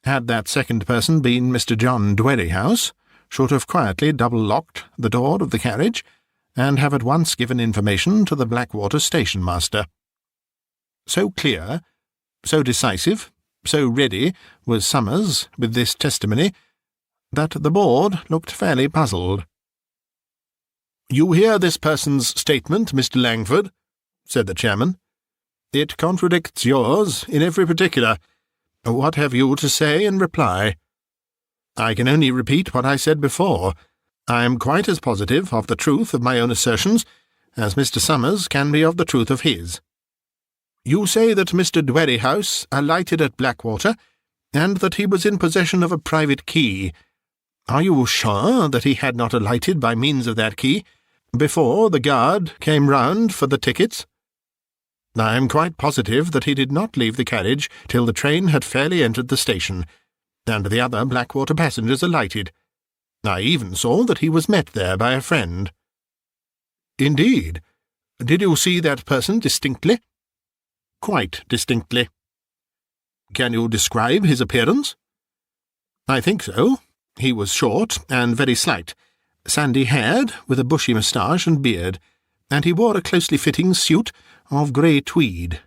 Had that second person been Mr. John Dwerrihouse, should have quietly double-locked the door of the carriage, and have at once given information to the Blackwater station-master. So clear, so decisive, so ready was Summers with this testimony, that the board looked fairly puzzled. "You hear this person's statement, Mr. Langford?" said the chairman. "It contradicts yours in every particular. What have you to say in reply?" "I can only repeat what I said before. I am quite as positive of the truth of my own assertions as Mr. Summers can be of the truth of his. You say that Mr. Dwerrihouse alighted at Blackwater, and that he was in possession of a private key. Are you sure that he had not alighted by means of that key before the guard came round for the tickets?" "I am quite positive that he did not leave the carriage till the train had fairly entered the station, and the other Blackwater passengers alighted. I even saw that he was met there by a friend." "Indeed? Did you see that person distinctly?" "Quite distinctly." "Can you describe his appearance?" "I think so. He was short and very slight, sandy-haired, with a bushy moustache and beard, and he wore a closely fitting suit of grey tweed.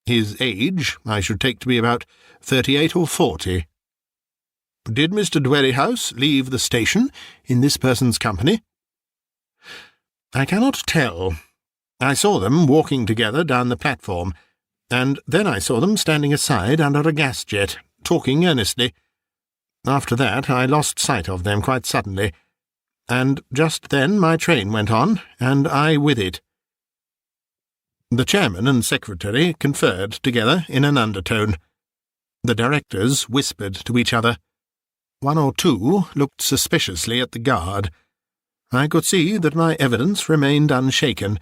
His age I should take to be about 38 or 40. "Did Mr. Dwerrihouse leave the station in this person's company?" "I cannot tell. I saw them walking together down the platform, and then I saw them standing aside under a gas jet, talking earnestly. After that I lost sight of them quite suddenly, and just then my train went on, and I with it." The chairman and secretary conferred together in an undertone. The directors whispered to each other. One or two looked suspiciously at the guard. I could see that my evidence remained unshaken,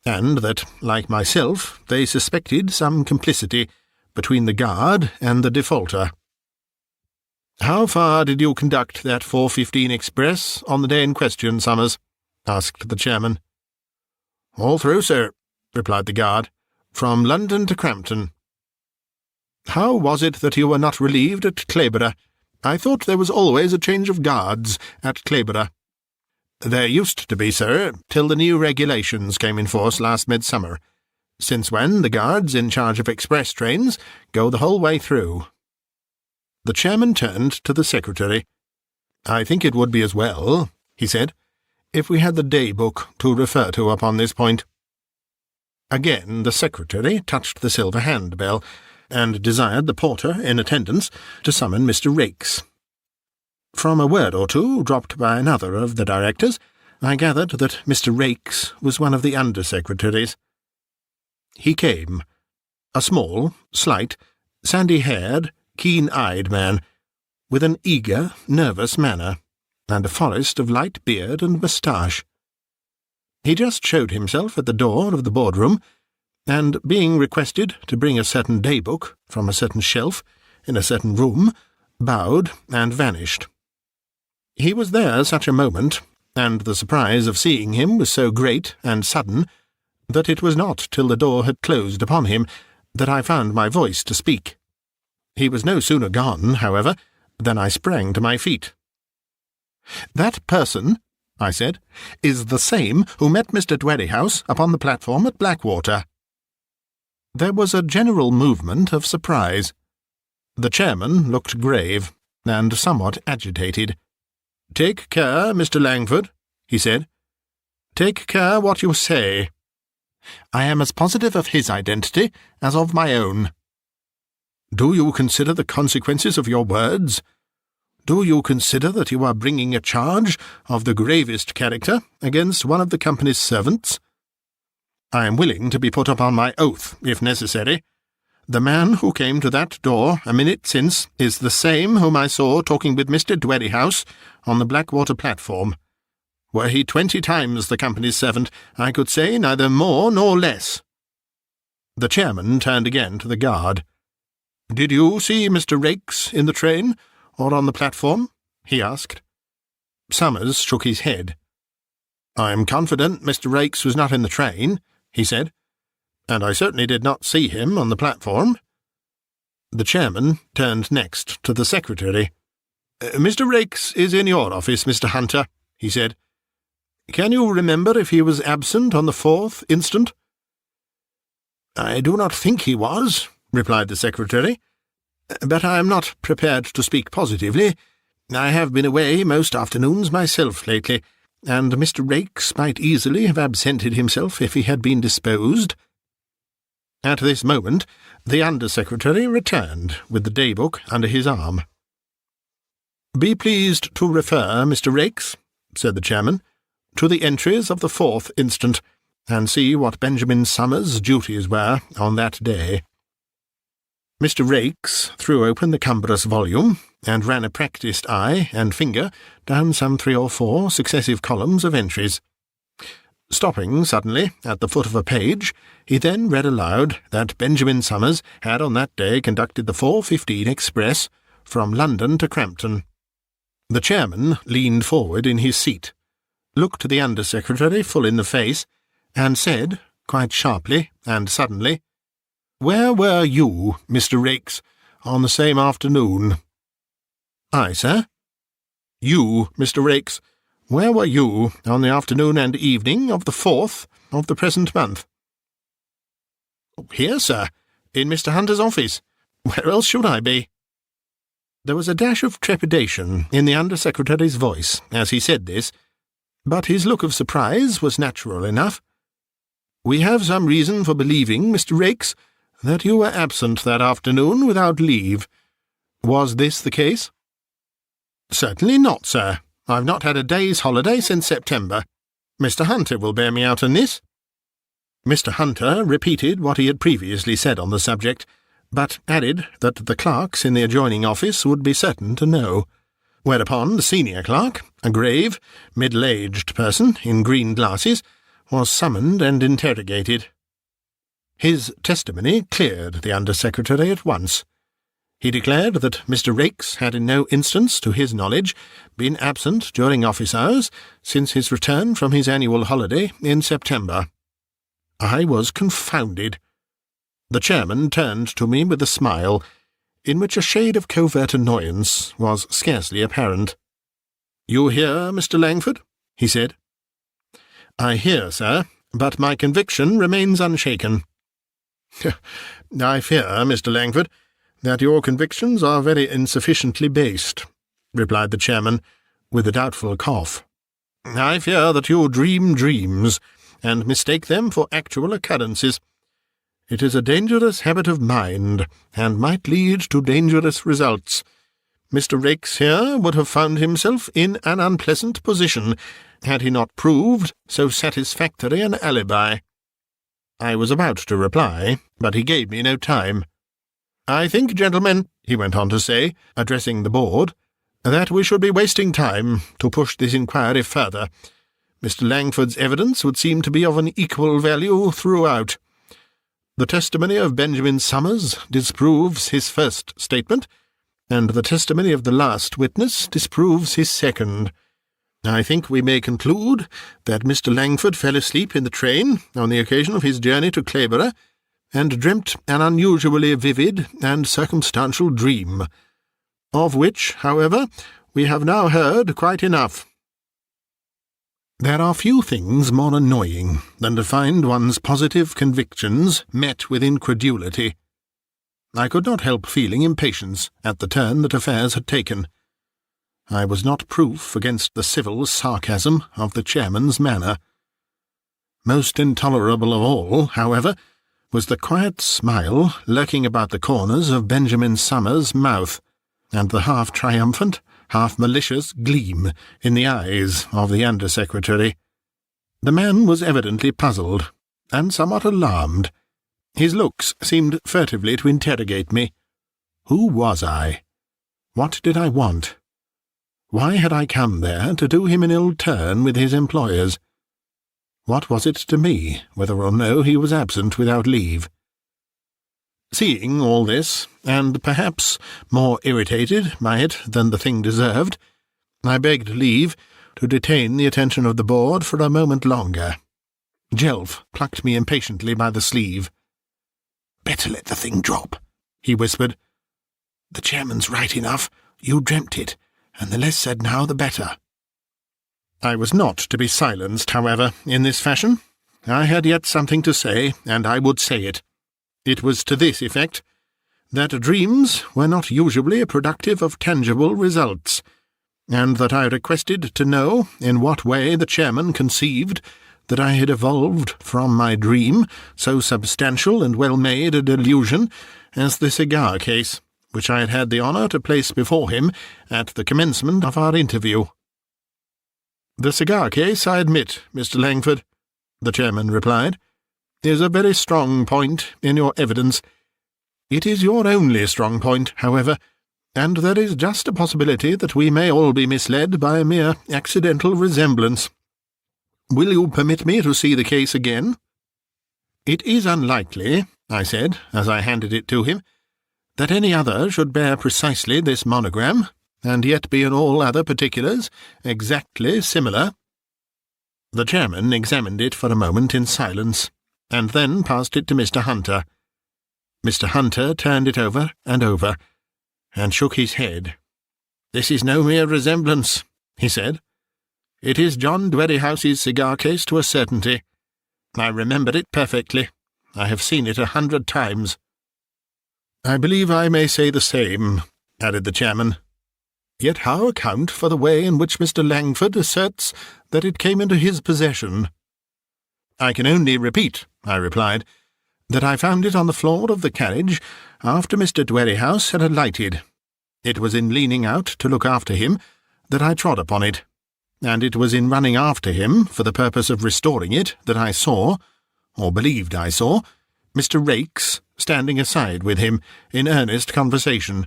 and that, like myself, they suspected some complicity between the guard and the defaulter. "How far did you conduct that 4:15 express on the day in question, Summers?" asked the chairman. "All through, sir," replied the guard, "from London to Crampton." "How was it that you were not relieved at Clayborough? I thought there was always a change of guards at Clayborough." "There used to be, sir, till the new regulations came in force last midsummer, since when the guards in charge of express trains go the whole way through." The chairman turned to the secretary. "I think it would be as well," he said, "if we had the day-book to refer to upon this point." Again the secretary touched the silver hand-bell, and desired the porter in attendance to summon Mr. Raikes. From a word or two dropped by another of the directors, I gathered that Mr. Raikes was one of the under-secretaries. He came, a small, slight, sandy-haired, keen-eyed man, with an eager, nervous manner, and a forest of light beard and moustache. He just showed himself at the door of the boardroom, and, being requested to bring a certain day-book from a certain shelf in a certain room, bowed and vanished. He was there such a moment, and the surprise of seeing him was so great and sudden, that it was not till the door had closed upon him that I found my voice to speak. He was no sooner gone, however, than I sprang to my feet. "That person," I said, "is the same who met Mr. Dwerrihouse upon the platform at Blackwater." There was a general movement of surprise. The chairman looked grave, and somewhat agitated. "Take care, Mr. Langford," he said. "Take care what you say." "I am as positive of his identity as of my own." "Do you consider the consequences of your words? Do you consider that you are bringing a charge of the gravest character against one of the company's servants?" "I am willing to be put upon my oath, if necessary. The man who came to that door a minute since is the same whom I saw talking with Mr. Dwerrihouse on the Blackwater platform. Were he 20 times the company's servant, I could say neither more nor less." The chairman turned again to the guard. "Did you see Mr. Raikes in the train, or on the platform?" he asked. Summers shook his head. "I am confident Mr. Raikes was not in the train," he said, "and I certainly did not see him on the platform." The chairman turned next to the secretary. "Mr. Raikes is in your office, Mr. Hunter," he said. "Can you remember if he was absent on the 4th instant?" "I do not think he was," replied the secretary, "but I am not prepared to speak positively. I have been away most afternoons myself lately, and Mr. Raikes might easily have absented himself if he had been disposed." At this moment the Under-Secretary returned, with the day-book under his arm. "Be pleased to refer, Mr. Raikes," said the chairman, "to the entries of the 4th instant, and see what Benjamin Summers' duties were on that day." Mr. Raikes threw open the cumbrous volume, and ran a practised eye and finger down some 3 or 4 successive columns of entries. Stopping suddenly at the foot of a page, he then read aloud that Benjamin Summers had on that day conducted the 4:15 express from London to Crampton. The chairman leaned forward in his seat, looked the Under-Secretary full in the face, and said, quite sharply and suddenly, "Where were you, Mr. Raikes, on the same afternoon?" "I, sir?" "You, Mr. Raikes, where were you on the afternoon and evening of the 4th of the present month?" "Here, sir, in Mr. Hunter's office. Where else should I be?" There was a dash of trepidation in the Under-Secretary's voice as he said this, but his look of surprise was natural enough. "We have some reason for believing, Mr. Raikes, that you were absent that afternoon without leave. Was this the case?" "Certainly not, sir. I've not had a day's holiday since September. Mr. Hunter will bear me out in this." Mr. Hunter repeated what he had previously said on the subject, but added that the clerks in the adjoining office would be certain to know, whereupon the senior clerk, a grave, middle-aged person in green glasses, was summoned and interrogated. His testimony cleared the Under-Secretary at once. He declared that Mr. Raikes had in no instance, to his knowledge, been absent during office hours since his return from his annual holiday in September. I was confounded. The chairman turned to me with a smile, in which a shade of covert annoyance was scarcely apparent. "You hear, Mr. Langford?" he said. "I hear, sir, but my conviction remains unshaken." "I fear, Mr. Langford, that your convictions are very insufficiently based," replied the chairman, with a doubtful cough. "I fear that you dream dreams, and mistake them for actual occurrences. It is a dangerous habit of mind, and might lead to dangerous results. Mr. Raikes here would have found himself in an unpleasant position, had he not proved so satisfactory an alibi." I was about to reply, but he gave me no time. "I think, gentlemen," he went on to say, addressing the board, "that we should be wasting time to push this inquiry further. Mr. Langford's evidence would seem to be of an equal value throughout. The testimony of Benjamin Summers disproves his first statement, and the testimony of the last witness disproves his second. I think we may conclude that Mr. Langford fell asleep in the train on the occasion of his journey to Clayborough, and dreamt an unusually vivid and circumstantial dream, of which, however, we have now heard quite enough." There are few things more annoying than to find one's positive convictions met with incredulity. I could not help feeling impatience at the turn that affairs had taken. I was not proof against the civil sarcasm of the chairman's manner. Most intolerable of all, however, was the quiet smile lurking about the corners of Benjamin Summers' mouth, and the half-triumphant, half-malicious gleam in the eyes of the Under-Secretary. The man was evidently puzzled, and somewhat alarmed. His looks seemed furtively to interrogate me. Who was I? What did I want? Why had I come there to do him an ill turn with his employers? What was it to me whether or no he was absent without leave? Seeing all this, and perhaps more irritated by it than the thing deserved, I begged leave to detain the attention of the board for a moment longer. Jelf plucked me impatiently by the sleeve. "Better let the thing drop," he whispered. "The chairman's right enough. You dreamt it, and the less said now the better." I was not to be silenced, however, in this fashion. I had yet something to say, and I would say it. It was to this effect, that dreams were not usually productive of tangible results, and that I requested to know in what way the chairman conceived that I had evolved from my dream so substantial and well-made a delusion as the cigar case, which I had had the honour to place before him at the commencement of our interview. "The cigar case, I admit, Mr. Langford," the chairman replied, "is a very strong point in your evidence. It is your only strong point, however, and there is just a possibility that we may all be misled by a mere accidental resemblance. Will you permit me to see the case again?" "It is unlikely," I said, as I handed it to him, "that any other should bear precisely this monogram, and yet be in all other particulars exactly similar." The chairman examined it for a moment in silence, and then passed it to Mr. Hunter. Mr. Hunter turned it over, and shook his head. "This is no mere resemblance," he said. "It is John Dwerrihouse's cigar case to a certainty. I remember it perfectly. I have seen it 100 times. "I believe I may say the same," added the chairman. "Yet how account for the way in which Mr. Langford asserts that it came into his possession?" "I can only repeat," I replied, "that I found it on the floor of the carriage after Mr. Dwerrihouse had alighted. It was in leaning out to look after him that I trod upon it, and it was in running after him for the purpose of restoring it that I saw, or believed I saw, Mr. Raikes standing aside with him in earnest conversation."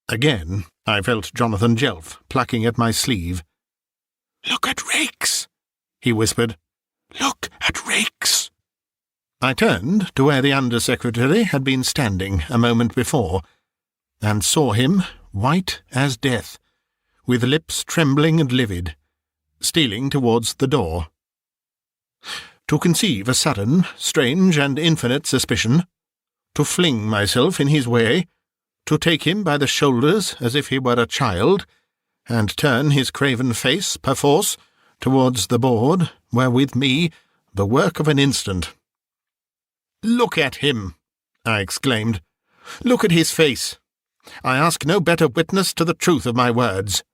Again I felt Jonathan Jelf plucking at my sleeve. "Look at Raikes," he whispered. "Look at Raikes." I turned to where the Under-Secretary had been standing a moment before, and saw him, white as death, with lips trembling and livid, stealing towards the door. To conceive a sudden, strange, and infinite suspicion, to fling myself in his way, to take him by the shoulders as if he were a child, and turn his craven face, perforce, towards the board, were with me the work of an instant. "Look at him!" I exclaimed. "Look at his face! I ask no better witness to the truth of my words."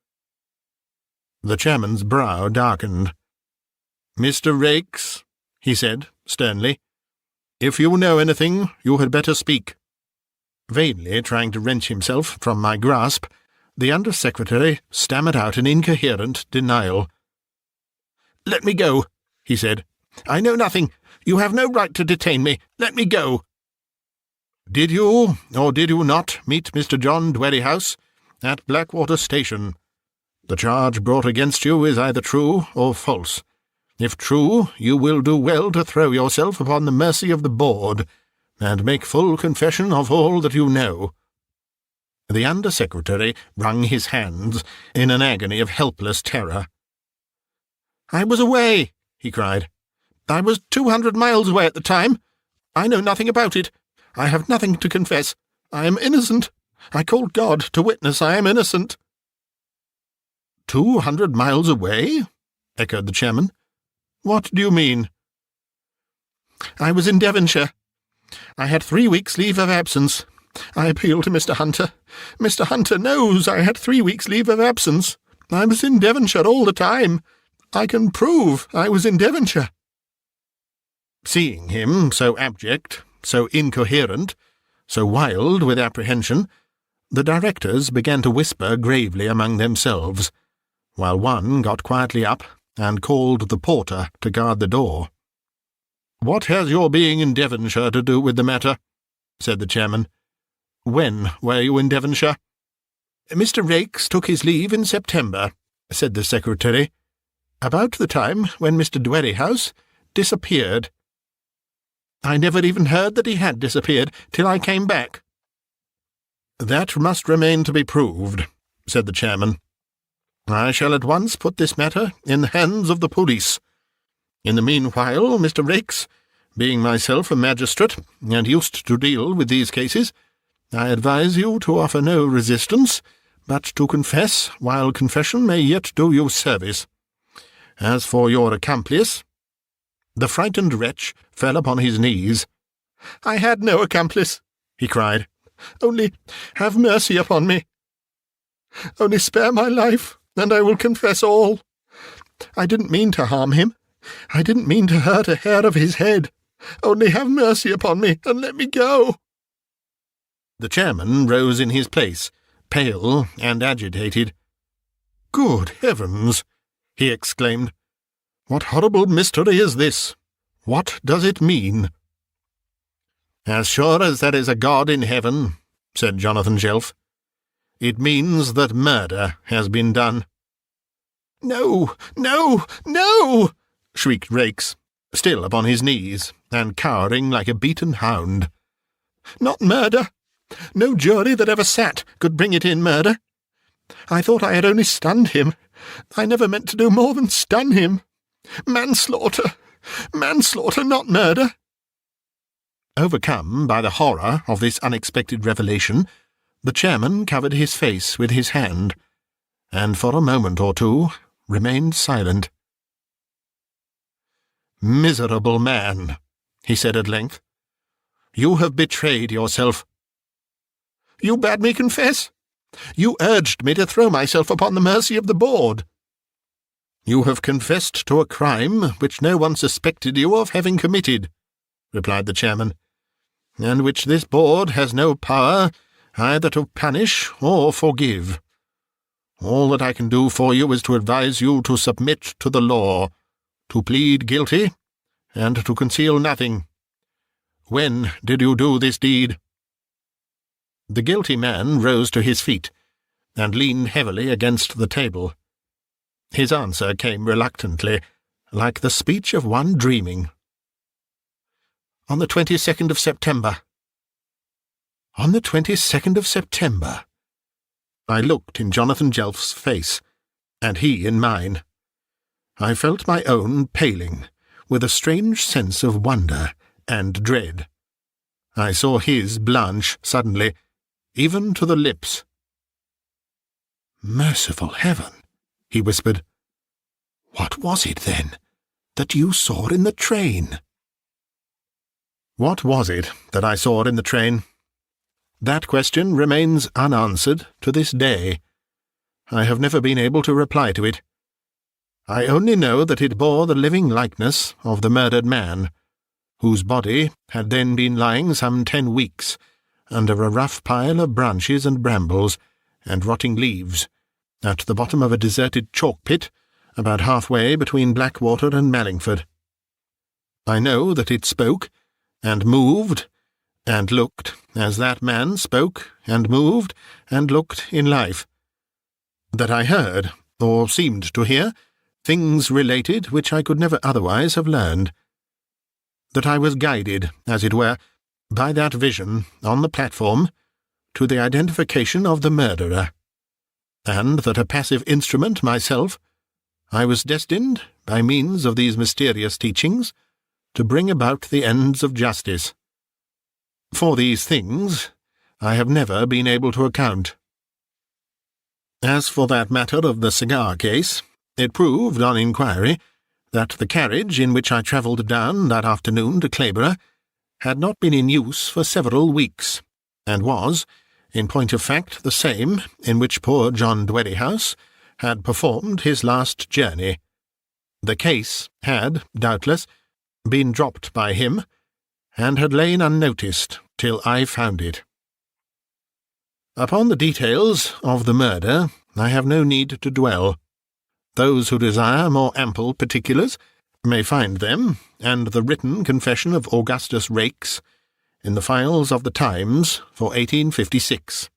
The chairman's brow darkened. "Mr. Raikes," he said, sternly, "if you know anything, you had better speak." Vainly trying to wrench himself from my grasp, the Under-Secretary stammered out an incoherent denial. "Let me go," he said. "I know nothing. You have no right to detain me. Let me go." "Did you, or did you not, meet Mr. John Dwerrihouse at Blackwater Station? The charge brought against you is either true or false. If true, you will do well to throw yourself upon the mercy of the board, and make full confession of all that you know." The Under-Secretary wrung his hands in an agony of helpless terror. "I was away," he cried. "I was 200 miles away at the time. I know nothing about it. I have nothing to confess. I am innocent. I call God to witness I am innocent." 200 miles away?" echoed the chairman. "What do you mean?" "I was in Devonshire. I had 3 weeks' leave of absence. I appeal to Mr. Hunter. Mr. Hunter knows I had 3 weeks' leave of absence. I was in Devonshire all the time. I can prove I was in Devonshire." Seeing him so abject, so incoherent, so wild with apprehension, the directors began to whisper gravely among themselves, while one got quietly up and called the porter to guard the door. "What has your being in Devonshire to do with the matter?" said the chairman. "When were you in Devonshire?" "Mr. Raikes took his leave in September," said the secretary, "about the time when Mr. Dwerrihouse disappeared. I never even heard that he had disappeared till I came back." "That must remain to be proved," said the chairman. "I shall at once put this matter in the hands of the police. In the meanwhile, Mr. Raikes, being myself a magistrate, and used to deal with these cases, I advise you to offer no resistance, but to confess while confession may yet do you service. As for your accomplice—" The frightened wretch fell upon his knees. "I had no accomplice," he cried. "Only have mercy upon me. Only spare my life, and I will confess all. I didn't mean to harm him. I didn't mean to hurt a hair of his head. Only have mercy upon me and let me go." The chairman rose in his place, pale and agitated. "Good heavens!" he exclaimed. "What horrible mystery is this? What does it mean?" "As sure as there is a God in heaven," said Jonathan Jelf, "it means that murder has been done." "No, no, no!" shrieked Raikes, still upon his knees, and cowering like a beaten hound. "Not murder! No jury that ever sat could bring it in murder. I thought I had only stunned him. I never meant to do more than stun him. Manslaughter! Manslaughter, not murder!" Overcome by the horror of this unexpected revelation, the chairman covered his face with his hand, and for a moment or two remained silent. "Miserable man," he said at length, "you have betrayed yourself." "You bade me confess. You urged me to throw myself upon the mercy of the board." "You have confessed to a crime which no one suspected you of having committed," replied the chairman, "and which this board has no power either to punish or forgive. All that I can do for you is to advise you to submit to the law, to plead guilty, and to conceal nothing. When did you do this deed?" The guilty man rose to his feet, and leaned heavily against the table. His answer came reluctantly, like the speech of one dreaming. "On the 22nd of September." "On the 22nd of September?" I looked in Jonathan Jelf's face, and he in mine. I felt my own paling, with a strange sense of wonder and dread. I saw his blanch suddenly, even to the lips. "Merciful heaven," he whispered. "What was it, then, that you saw in the train?" What was it that I saw in the train? That question remains unanswered to this day. I have never been able to reply to it. I only know that it bore the living likeness of the murdered man, whose body had then been lying some 10 weeks under a rough pile of branches and brambles and rotting leaves, at the bottom of a deserted chalk pit about halfway between Blackwater and Mallingford. I know that it spoke, and moved, and looked as that man spoke and moved and looked in life. That I heard, or seemed to hear, things related which I could never otherwise have learned. That I was guided, as it were, by that vision, on the platform, to the identification of the murderer, and that a passive instrument myself, I was destined, by means of these mysterious teachings, to bring about the ends of justice. For these things I have never been able to account. As for that matter of the cigar case, it proved, on inquiry, that the carriage in which I travelled down that afternoon to Clayborough had not been in use for several weeks, and was, in point of fact, the same in which poor John Dwerrihouse had performed his last journey. The case had, doubtless, been dropped by him, and had lain unnoticed till I found it. Upon the details of the murder I have no need to dwell. Those who desire more ample particulars may find them, and the written confession of Augustus Raikes, in the files of the Times for 1856.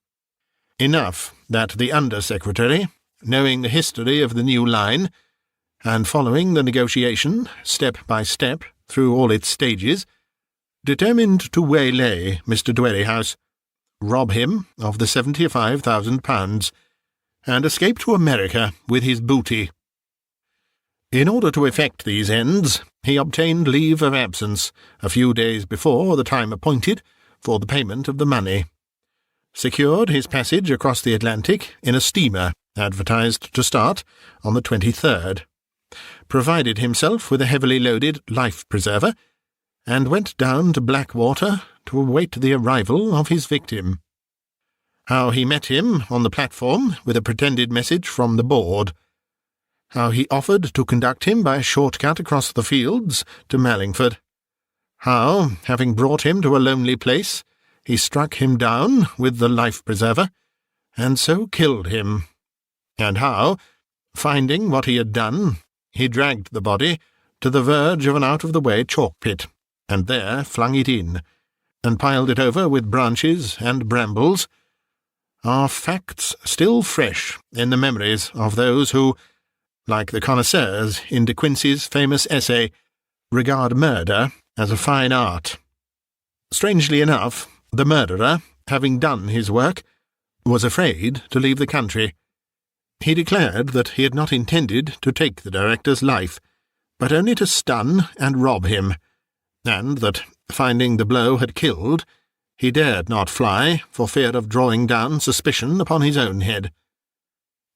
Enough that the Under-Secretary, knowing the history of the new line, and following the negotiation step by step through all its stages, determined to waylay Mr. Dwerrihouse, rob him of the £75,000, and escape to America with his booty. In order to effect these ends, he obtained leave of absence a few days before the time appointed for the payment of the money, secured his passage across the Atlantic in a steamer advertised to start on the 23rd, provided himself with a heavily loaded life-preserver, and went down to Blackwater to await the arrival of his victim. How he met him on the platform with a pretended message from the board, how he offered to conduct him by a short-cut across the fields to Mallingford, how, having brought him to a lonely place, he struck him down with the life-preserver, and so killed him, and how, finding what he had done, he dragged the body to the verge of an out-of-the-way chalk-pit, and there flung it in, and piled it over with branches and brambles, are facts still fresh in the memories of those who, like the connoisseurs in De Quincey's famous essay, regard murder as a fine art. Strangely enough, the murderer, having done his work, was afraid to leave the country. He declared that he had not intended to take the director's life, but only to stun and rob him, and that, finding the blow had killed, he dared not fly for fear of drawing down suspicion upon his own head.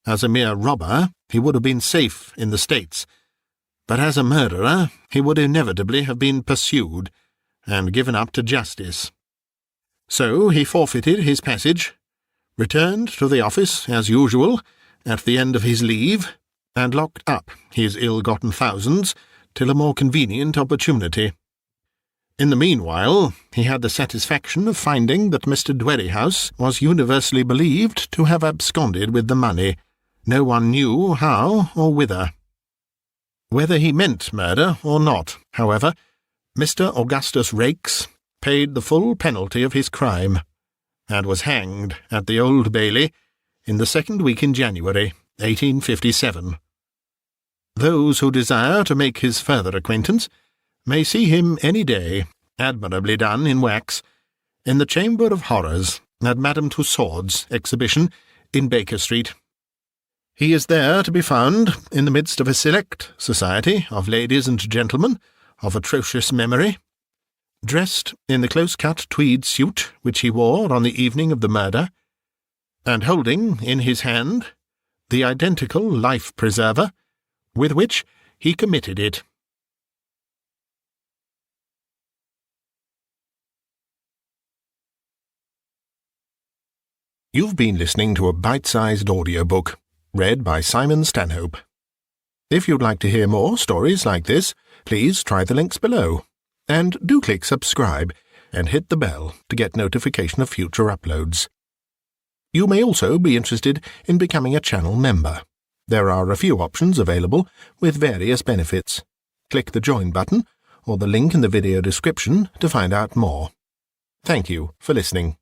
As a mere robber, he would have been safe in the States, but as a murderer he would inevitably have been pursued and given up to justice. So he forfeited his passage, returned to the office as usual at the end of his leave, and locked up his ill-gotten thousands till a more convenient opportunity. In the meanwhile, he had the satisfaction of finding that Mr. Dwerrihouse was universally believed to have absconded with the money, no one knew how or whither. Whether he meant murder or not, however, Mr. Augustus Raikes paid the full penalty of his crime, and was hanged at the Old Bailey in the second week in January, 1857. Those who desire to make his further acquaintance may see him any day, admirably done in wax, in the Chamber of Horrors at Madame Tussaud's exhibition in Baker Street. He is there to be found in the midst of a select society of ladies and gentlemen of atrocious memory, dressed in the close-cut tweed suit which he wore on the evening of the murder, and holding in his hand the identical life-preserver with which he committed it. You've been listening to a bite-sized audiobook, read by Simon Stanhope. If you'd like to hear more stories like this, please try the links below. And do click subscribe and hit the bell to get notification of future uploads. You may also be interested in becoming a channel member. There are a few options available with various benefits. Click the Join button or the link in the video description to find out more. Thank you for listening.